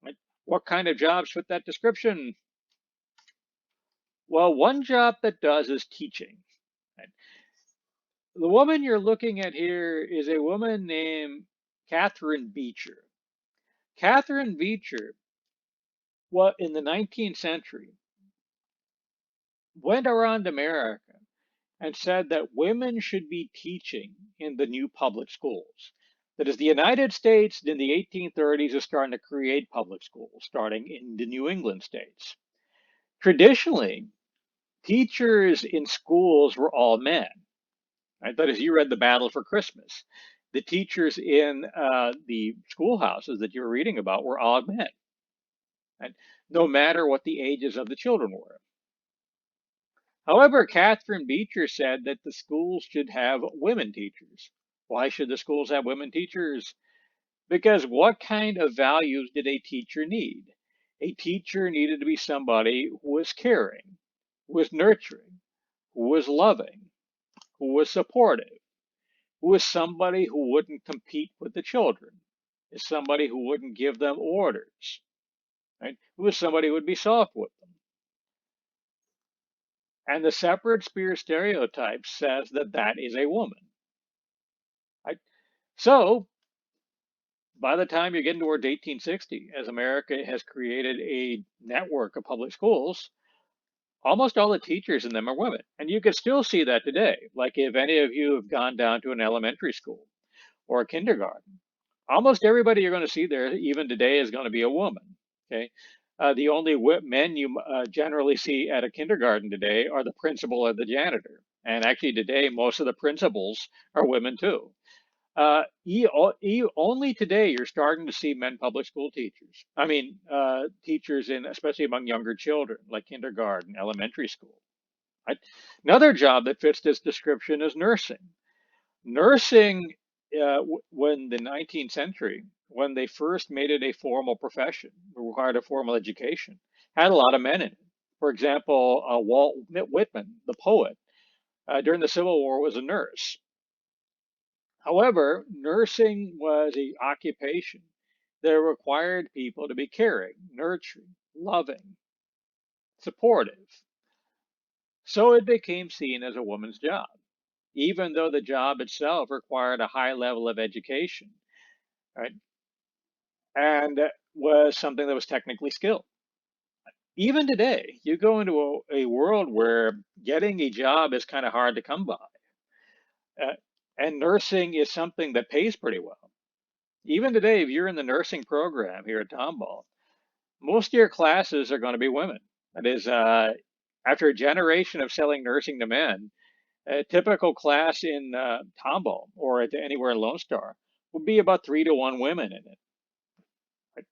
Speaker 1: Right? What kind of jobs fit that description? Well, one job that does is teaching. Right? The woman you're looking at here is a woman named Catherine Beecher. Catherine Beecher, what in the 19th century, went around America and said that women should be teaching in the new public schools. That is, the United States in the 1830s is starting to create public schools, starting in the New England states. Traditionally, teachers in schools were all men. Right? That is, you read The Battle for Christmas. The teachers in the schoolhouses that you were reading about were all men, right? No matter what the ages of the children were. However, Catherine Beecher said that the schools should have women teachers. Why should the schools have women teachers? Because what kind of values did a teacher need? A teacher needed to be somebody who was caring, who was nurturing, who was loving, who was supportive, who was somebody who wouldn't compete with the children, is somebody who wouldn't give them orders, right? Who was somebody who would be soft with them. And the separate spear stereotype says that that is a woman, right? So by the time you get towards 1860, as America has created a network of public schools, almost all the teachers in them are women. And you can still see that today. Like if any of you have gone down to an elementary school or a kindergarten, almost everybody you're going to see there, even today, is going to be a woman. Okay. The only men you generally see at a kindergarten today are the principal or the janitor. And actually, today, most of the principals are women too. Only today you're starting to see men public school teachers. I mean, teachers in, especially among younger children, like kindergarten, elementary school. Right? Another job that fits this description is nursing. Nursing, when the 19th century, when they first made it a formal profession, required a formal education, had a lot of men in it. For example, Walt Whitman, the poet, during the Civil War was a nurse. However, nursing was an occupation that required people to be caring, nurturing, loving, supportive. So it became seen as a woman's job, even though the job itself required a high level of education, right? And was something that was technically skilled. Even today, you go into a world where getting a job is kind of hard to come by. Uh, and nursing is something that pays pretty well. Even today, if you're in the nursing program here at Tomball, most of your classes are going to be women. That is, after a generation of selling nursing to men, a typical class in Tomball or anywhere in Lone Star would be about 3 to 1 women in it. Right?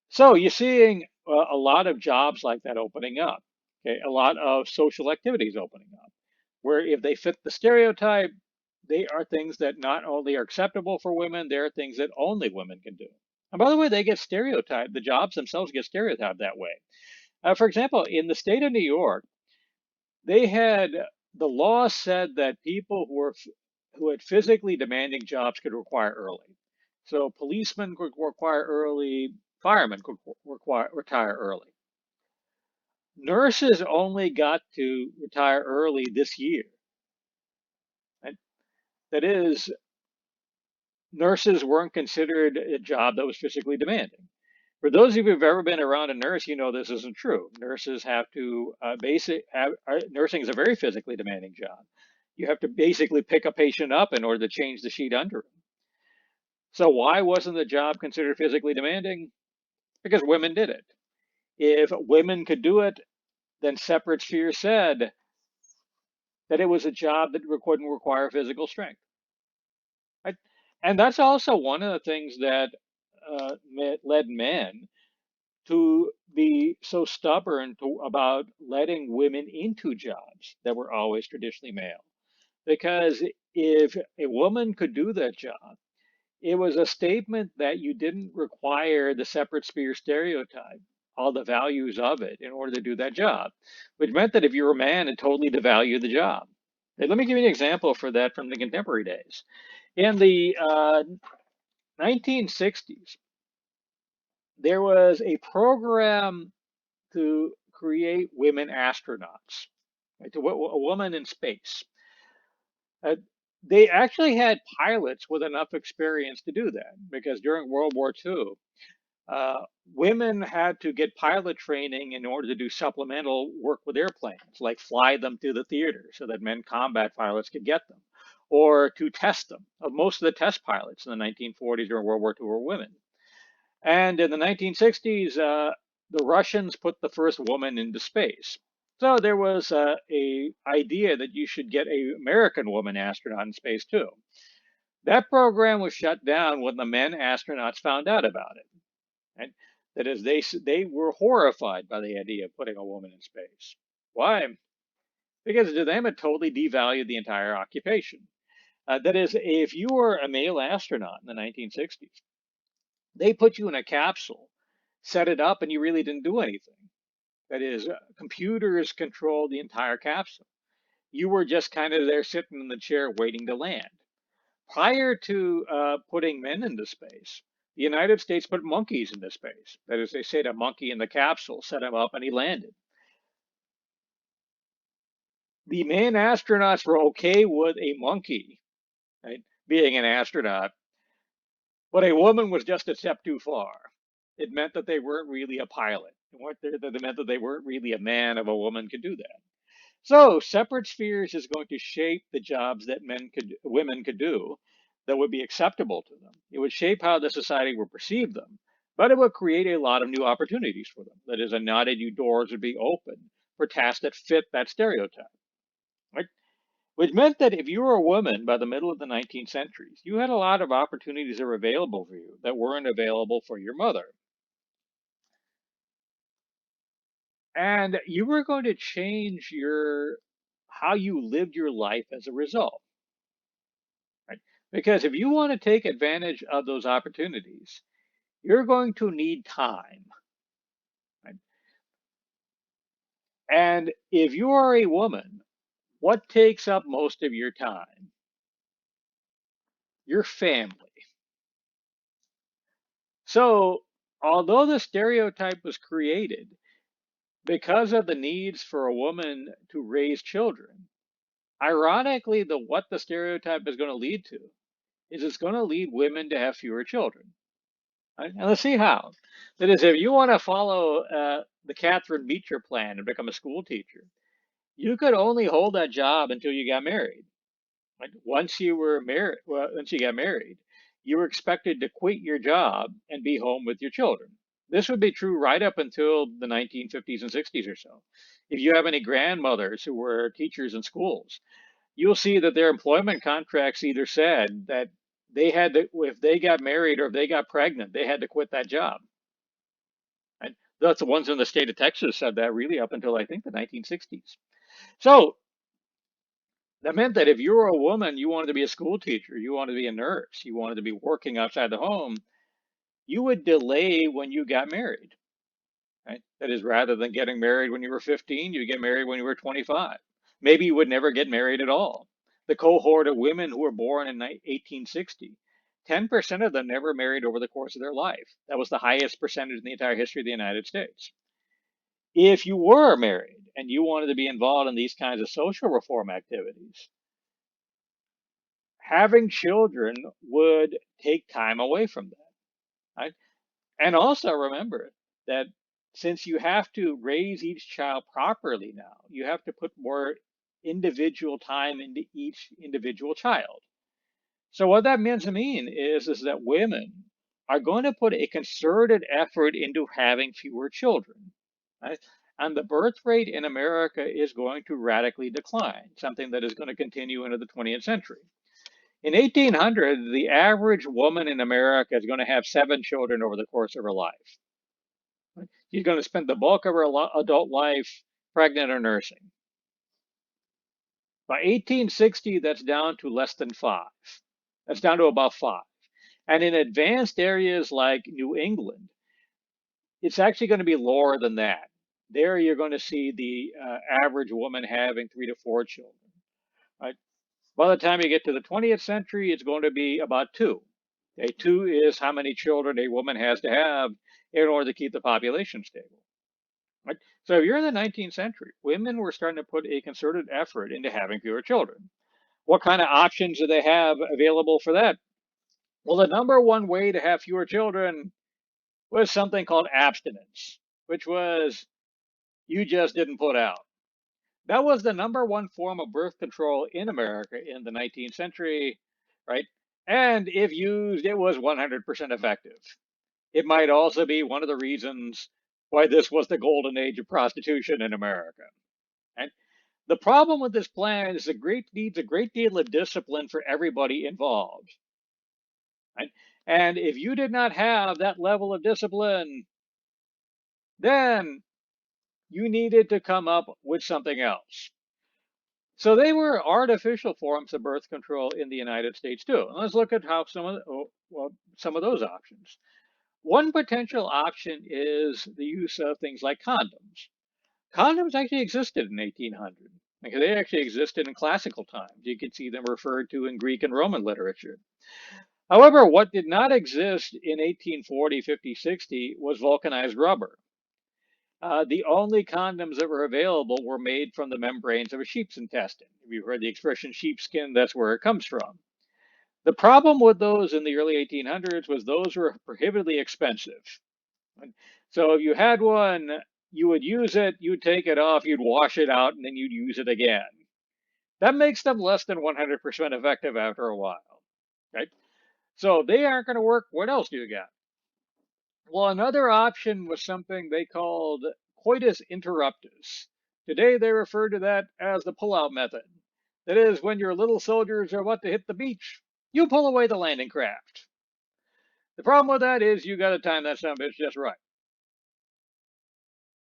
Speaker 1: So you're seeing a lot of jobs like that opening up. Okay, a lot of social activities opening up, where if they fit the stereotype, they are things that not only are acceptable for women, they are things that only women can do. And by the way, they get stereotyped. The jobs themselves get stereotyped that way. For example, in the state of New York, they had the law said that people who had physically demanding jobs could retire early. So policemen could retire early, firemen could retire early. Nurses only got to retire early this year. And that is, nurses weren't considered a job that was physically demanding. For those of you who've ever been around a nurse, you know this isn't true. Nurses have to nursing is a very physically demanding job. You have to basically pick a patient up in order to change the sheet under him. So why wasn't the job considered physically demanding? Because women did it. If women could do it, then Separate Sphere said that it was a job that wouldn't require physical strength. Right? And that's also one of the things that led men to be so stubborn about letting women into jobs that were always traditionally male. Because if a woman could do that job, it was a statement that you didn't require the Separate Sphere stereotype, all the values of it, in order to do that job, which meant that if you were a man, it totally devalued the job. And let me give you an example for that from the contemporary days. In the 1960s, there was a program to create women astronauts, right, to a woman in space. Uh, they actually had pilots with enough experience to do that because during World War II, Uh, Women had to get pilot training in order to do supplemental work with airplanes, like fly them to the theater so that men combat pilots could get them, or to test them. Most of the test pilots in the 1940s during World War II were women. And in the 1960s, the Russians put the first woman into space. So there was a idea that you should get a American woman astronaut in space too. That program was shut down when the men astronauts found out about it. And that is, they were horrified by the idea of putting a woman in space. Why? Because to them it totally devalued the entire occupation. That is, if you were a male astronaut in the 1960s, they put you in a capsule, set it up, and you really didn't do anything. That is, computers controlled the entire capsule. You were just kind of there sitting in the chair waiting to land. Prior to putting men into space, the United States put monkeys into space. That is, they set a monkey in the capsule, set him up, and he landed. The man astronauts were okay with a monkey, right, being an astronaut, but a woman was just a step too far. It meant that they weren't really a pilot. It meant that they weren't really a man if a woman could do that. So separate spheres is going to shape the jobs that women could do that would be acceptable to them. It would shape how the society would perceive them, but it would create a lot of new opportunities for them. That is, a lot of new doors would be open for tasks that fit that stereotype. Right? Which meant that if you were a woman by the middle of the 19th centuries, you had a lot of opportunities that were available for you that weren't available for your mother. And you were going to change your how you lived your life as a result. Right? Because if you want to take advantage of those opportunities, you're going to need time. Right? And if you are a woman, what takes up most of your time? Your family. So, although the stereotype was created because of the needs for a woman to raise children, ironically, what the stereotype is going to lead to is it's going to lead women to have fewer children. Right? And let's see how. That is, if you want to follow the Catherine Beecher plan and become a school teacher, you could only hold that job until you got married. Like once you got married, you were expected to quit your job and be home with your children. This would be true right up until the 1950s and 60s or so. If you have any grandmothers who were teachers in schools, you'll see that their employment contracts either said that they had to, if they got married or if they got pregnant, they had to quit that job. And that's the ones in the state of Texas said that really up until I think the 1960s. So that meant that if you were a woman, you wanted to be a school teacher, you wanted to be a nurse, you wanted to be working outside the home, you would delay when you got married. Right? That is, rather than getting married when you were 15, you get married when you were 25. Maybe you would never get married at all. The cohort of women who were born in 1860, 10% of them never married over the course of their life. That was the highest percentage in the entire history of the United States. If you were married and you wanted to be involved in these kinds of social reform activities, having children would take time away from that. Right? And also remember that since you have to raise each child properly now, you have to put more individual time into each individual child. So what that means to me is that women are going to put a concerted effort into having fewer children. Right? And the birth rate in America is going to radically decline, something that is going to continue into the 20th century. In 1800, the average woman in America is going to have 7 children over the course of her life. She's going to spend the bulk of her adult life pregnant or nursing. By 1860, that's down to less than 5. That's down to about 5. And in advanced areas like New England, it's actually going to be lower than that. There, you're going to see the average woman having 3 to 4 children. Right? By the time you get to the 20th century, it's going to be about 2. Okay, 2 is how many children a woman has to have in order to keep the population stable. Right? So if you're in the 19th century, women were starting to put a concerted effort into having fewer children. What kind of options do they have available for that? Well, the number one way to have fewer children was something called abstinence, which was you just didn't put out. That was the number one form of birth control in America in the 19th century, right? And if used, it was 100% effective. It might also be one of the reasons why this was the golden age of prostitution in America. And the problem with this plan is it needs a great deal of discipline for everybody involved. Right? And if you did not have that level of discipline, then you needed to come up with something else. So they were artificial forms of birth control in the United States too. And let's look at how some of those options. One potential option is the use of things like condoms. Condoms actually existed in 1800. Like, they actually existed in classical times. You can see them referred to in Greek and Roman literature. However, what did not exist in 1840, 50, 60 was vulcanized rubber. The only condoms that were available were made from the membranes of a sheep's intestine. If you've heard the expression sheepskin, that's where it comes from. The problem with those in the early 1800s was those were prohibitively expensive. So if you had one, you would use it, you'd take it off, you'd wash it out, and then you'd use it again. That makes them less than 100% effective after a while, right? So they aren't going to work. What else do you got? Well, another option was something they called coitus interruptus. Today they refer to that as the pull-out method. That is, when your little soldiers are about to hit the beach, you pull away the landing craft. The problem with that is you got to time that son of a bitch just right.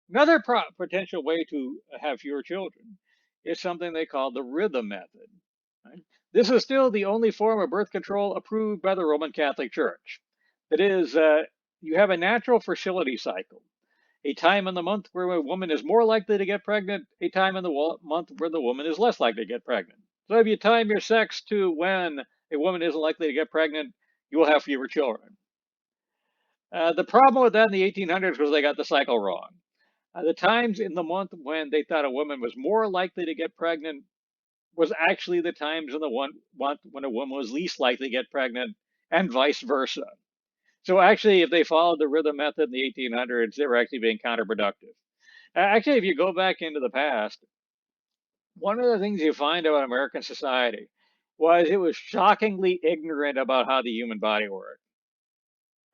Speaker 1: Another potential way to have fewer children is something they call the rhythm method. Right? This is still the only form of birth control approved by the Roman Catholic Church. That is, you have a natural fertility cycle, a time in the month where a woman is more likely to get pregnant, a time in the month where the woman is less likely to get pregnant. So if you time your sex to when a woman isn't likely to get pregnant, you will have fewer children. The problem with that in the 1800s was they got the cycle wrong. The times in the month when they thought a woman was more likely to get pregnant was actually the times in the month when a woman was least likely to get pregnant, and vice versa. So actually, if they followed the rhythm method in the 1800s, they were actually being counterproductive. Actually, if you go back into the past, one of the things you find about American society was it was shockingly ignorant about how the human body worked.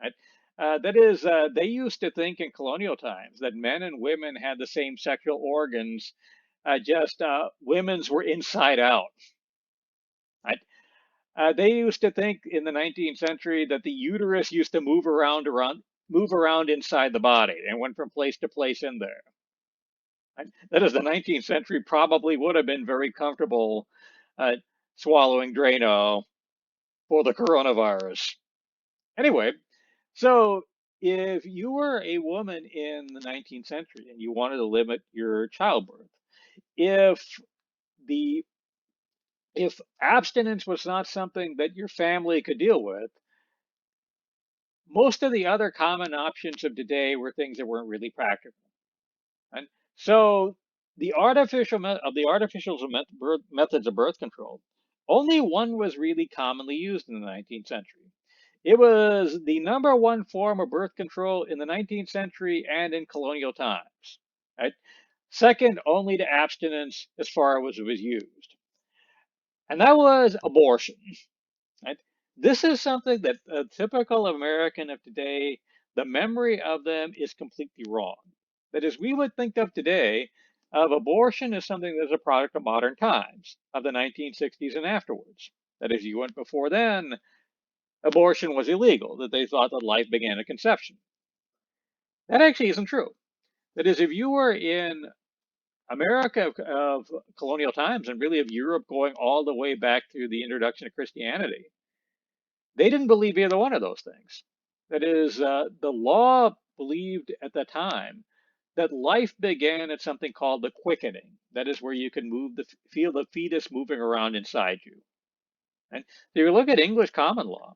Speaker 1: Right? That is, they used to think in colonial times that men and women had the same sexual organs, just women's were inside out. Right? They used to think in the 19th century that the uterus used to move around inside the body and went from place to place in there. Right? That is, the 19th century probably would have been very comfortable uh, swallowing Drano for the coronavirus. Anyway, so if you were a woman in the 19th century and you wanted to limit your childbirth, if the if abstinence was not something that your family could deal with, most of the other common options of today were things that weren't really practical. And so the artificial methods of birth control, only one was really commonly used in the 19th century. It was the number one form of birth control in the 19th century and in colonial times. Right? Second only to abstinence as far as it was used. And that was abortion. Right? This is something that a typical American of today, the memory of them is completely wrong. That is, we would think of today of abortion as something that's a product of modern times, of the 1960s and afterwards. That is, you went before then, abortion was illegal, that they thought that life began at conception. That actually isn't true. That is, if you were in America of colonial times and really of Europe going all the way back to the introduction of Christianity, they didn't believe either one of those things. That is, the law believed at the time that life began at something called the quickening. That is where you can feel the fetus moving around inside you. And if you look at English common law,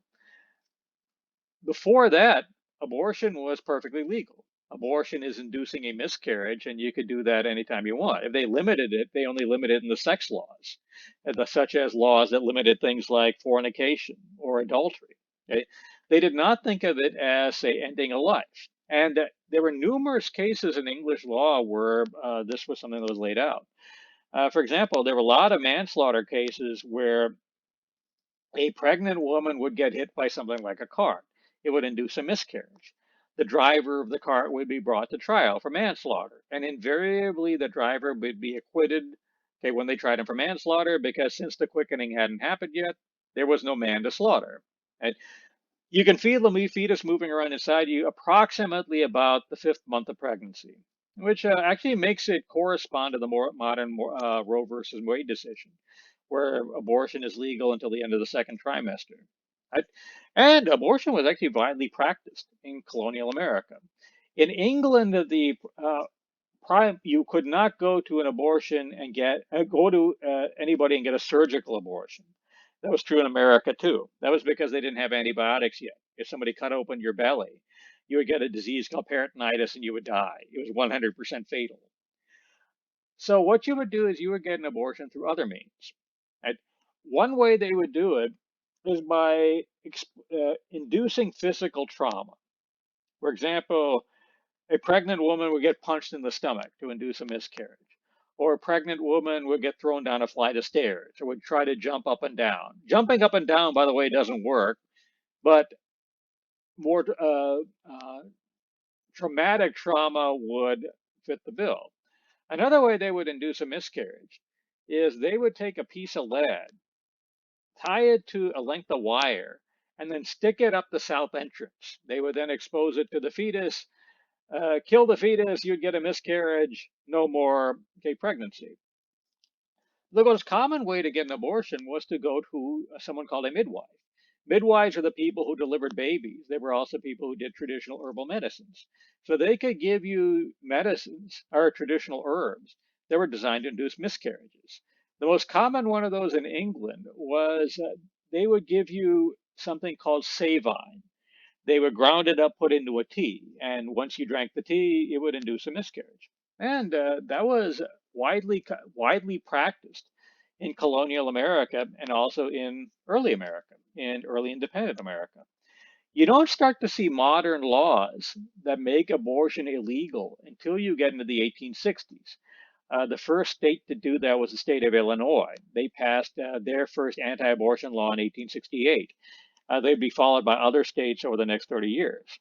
Speaker 1: before that, abortion was perfectly legal. Abortion is inducing a miscarriage, and you could do that anytime you want. If they limited it, they only limited it in the sex laws, such as laws that limited things like fornication or adultery. Okay? They did not think of it as, say, ending a life. And there were numerous cases in English law where this was something that was laid out. For example, there were a lot of manslaughter cases where a pregnant woman would get hit by something like a car. It would induce a miscarriage. The driver of the car would be brought to trial for manslaughter, and invariably the driver would be acquitted, okay, when they tried him for manslaughter, because since the quickening hadn't happened yet, there was no man to slaughter. And you can feel the fetus moving around inside you approximately about the fifth month of pregnancy, which actually makes it correspond to the more modern Roe versus Wade decision, where abortion is legal until the end of the second trimester. Right? And abortion was actually widely practiced in colonial America. In England, the prime you could not go to an abortion and go to anybody and get a surgical abortion. That was true in America too. That was because they didn't have antibiotics yet. If somebody cut open your belly, you would get a disease called peritonitis and you would die. It was 100% fatal. So what you would do is you would get an abortion through other means. Right? One way they would do it is by inducing physical trauma. For example, a pregnant woman would get punched in the stomach to induce a miscarriage. Or a pregnant woman would get thrown down a flight of stairs or would try to jump up and down. Jumping up and down, by the way, doesn't work, but more traumatic trauma would fit the bill. Another way they would induce a miscarriage is they would take a piece of lead, tie it to a length of wire, and then stick it up the south entrance. They would then expose it to the fetus, kill the fetus, you'd get a miscarriage, no more pregnancy. The most common way to get an abortion was to go to someone called a midwife. Midwives are the people who delivered babies. They were also people who did traditional herbal medicines. So they could give you medicines or traditional herbs that were designed to induce miscarriages. The most common one of those in England was they would give you something called savine. They would ground it up, put into a tea, and once you drank the tea, it would induce a miscarriage. And that was widely practiced in colonial America and also in early America, in early independent America. You don't start to see modern laws that make abortion illegal until you get into the 1860s. The first state to do that was the state of Illinois. They passed their first anti abortion law in 1868. They'd be followed by other states over the next 30 years.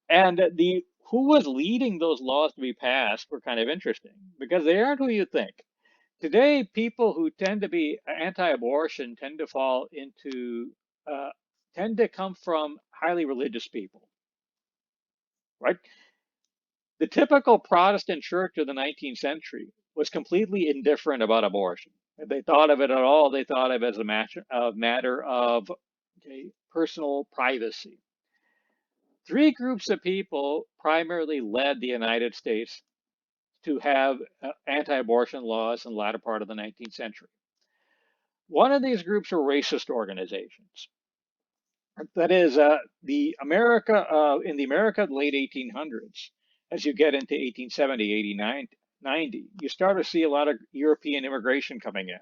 Speaker 1: And the who was leading those laws to be passed were kind of interesting because they aren't who you think. Today, people who tend to be anti-abortion tend to fall into tend to come from highly religious people, right? The typical Protestant church of the 19th century was completely indifferent about abortion. If they thought of it at all, they thought of it as a matter of personal privacy. Three groups of people primarily led the United States to have anti-abortion laws in the latter part of the 19th century. One of these groups were racist organizations. That is, in the America of the late 1800s, as you get into 1870, 89, 90, you start to see a lot of European immigration coming in.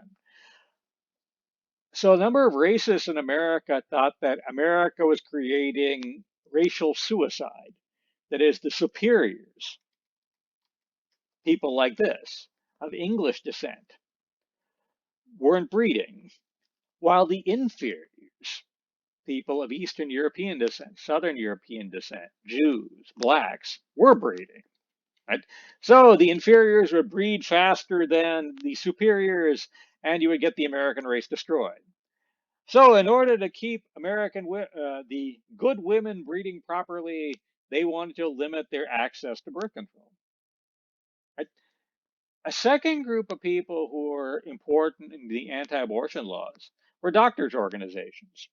Speaker 1: So a number of racists in America thought that America was creating racial suicide. That is, the superiors, people like this, of English descent, weren't breeding, while the inferiors, people of Eastern European descent, Southern European descent, Jews, blacks, were breeding. Right? So the inferiors would breed faster than the superiors, and you would get the American race destroyed. So, in order to keep the good women breeding properly, they wanted to limit their access to birth control. Right? A second group of people who were important in the anti-abortion laws were doctors' organizations.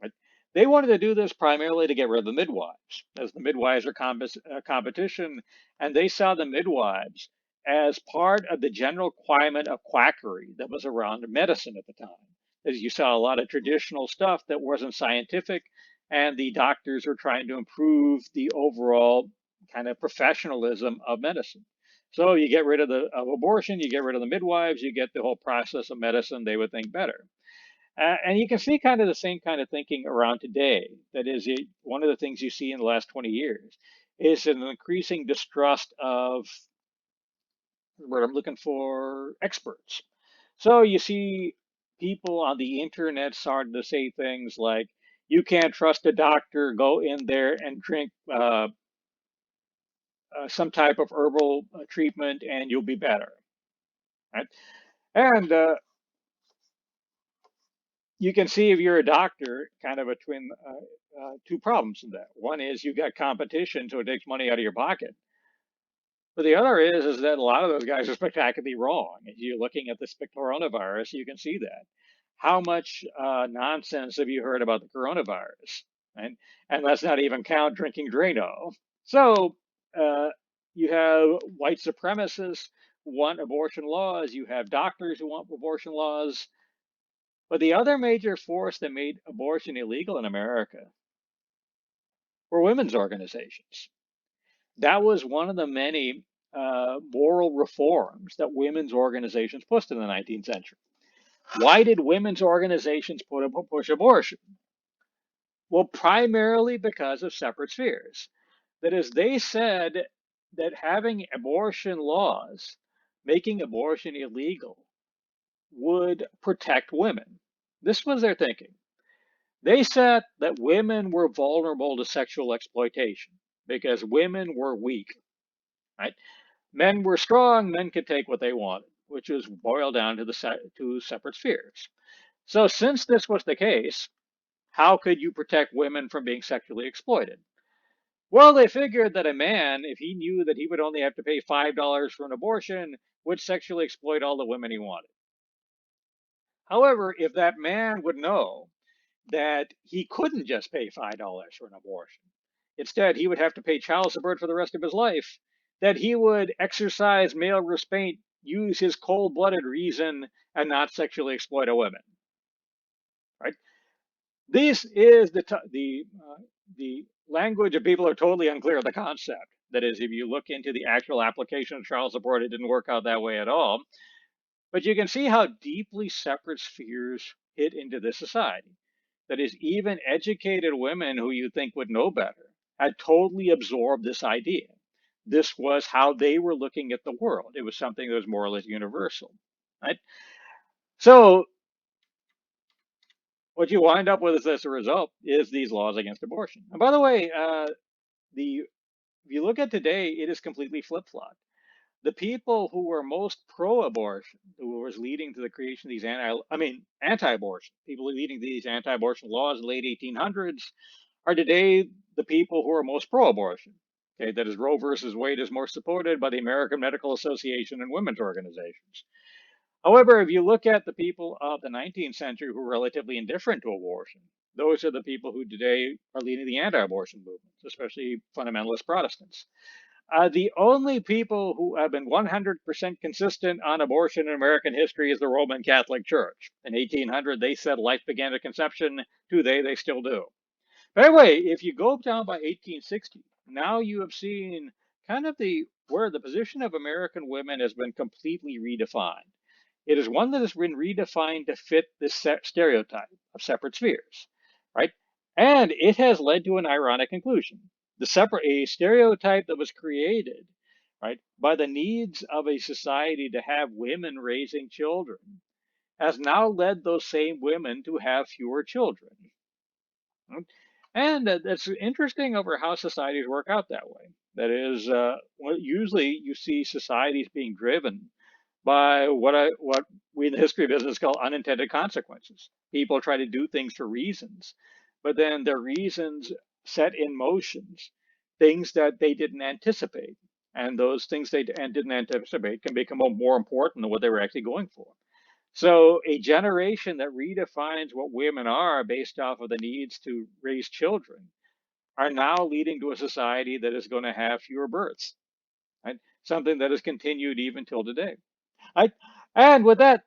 Speaker 1: Right? They wanted to do this primarily to get rid of the midwives, as the midwives are competition, and they saw the midwives as part of the general climate of quackery that was around medicine at the time. As you saw a lot of traditional stuff that wasn't scientific, and the doctors were trying to improve the overall kind of professionalism of medicine. So you get rid of abortion, you get rid of the midwives, you get the whole process of medicine they would think better. And you can see kind of the same kind of thinking around today. That is, one of the things you see in the last 20 years is an increasing distrust of what I'm looking for experts. So you see people on the internet starting to say things like, you can't trust a doctor, go in there and drink some type of herbal treatment and you'll be better. Right? And you can see if you're a doctor, kind of between two problems in that. One is you've got competition, so it takes money out of your pocket. But the other is that a lot of those guys are spectacularly wrong. If you're looking at this coronavirus, you can see that. How much nonsense have you heard about the coronavirus? Right? And let's not even count drinking Drano. So uh, you have white supremacists who want abortion laws. You have doctors who want abortion laws. But the other major force that made abortion illegal in America were women's organizations. That was one of the many moral reforms that women's organizations pushed in the 19th century. Why did women's organizations push abortion? Well, primarily because of separate spheres. That is, they said that having abortion laws, making abortion illegal, would protect women. This was their thinking. They said that women were vulnerable to sexual exploitation because women were weak, right? Men were strong, men could take what they wanted, which was boiled down to the two separate spheres. So since this was the case, how could you protect women from being sexually exploited? Well, they figured that a man, if he knew that he would only have to pay $5 for an abortion, would sexually exploit all the women he wanted. However, if that man would know that he couldn't just pay $5 for an abortion. Instead, he would have to pay child support for the rest of his life, that he would exercise male restraint, use his cold blooded reason, and not sexually exploit a woman. Right? This is the language of people who are totally unclear of the concept. That is, if you look into the actual application of child support, it didn't work out that way at all. But you can see how deeply separate spheres hit into this society. That is, even educated women who you think would know better had totally absorbed this idea. This was how they were looking at the world. It was something that was more or less universal, right? So what you wind up with as a result is these laws against abortion. And by the way, the if you look at today, it is completely flip-flopped. The people who were most pro-abortion, who was leading to the creation of these anti-abortion, people leading to these anti-abortion laws in the late 1800s, are today the people who are most pro-abortion. Okay, that is, Roe versus Wade is more supported by the American Medical Association and women's organizations. However, if you look at the people of the 19th century who were relatively indifferent to abortion, those are the people who today are leading the anti-abortion movements, especially fundamentalist Protestants. The only people who have been 100% consistent on abortion in American history is the Roman Catholic Church. In 1800, they said life began at conception. Today, they still do. But anyway, if you go down by 1860, now you have seen kind of where the position of American women has been completely redefined. It is one that has been redefined to fit this stereotype of separate spheres, right? And it has led to an ironic conclusion. A stereotype that was created, right, by the needs of a society to have women raising children has now led those same women to have fewer children. Right? And it's interesting over how societies work out that way. That is, usually you see societies being driven by what we in the history of business call unintended consequences. People try to do things for reasons, but then their reasons set in motions things that they didn't anticipate, and those things they didn't anticipate can become more important than what they were actually going for. So a generation that redefines what women are based off of the needs to raise children are now leading to a society that is going to have fewer births, right? Something that has continued even till today. I, and with that,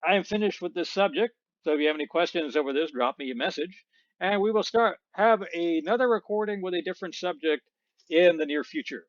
Speaker 1: I am finished with this subject. So if you have any questions over this, drop me a message, and we will have another recording with a different subject in the near future.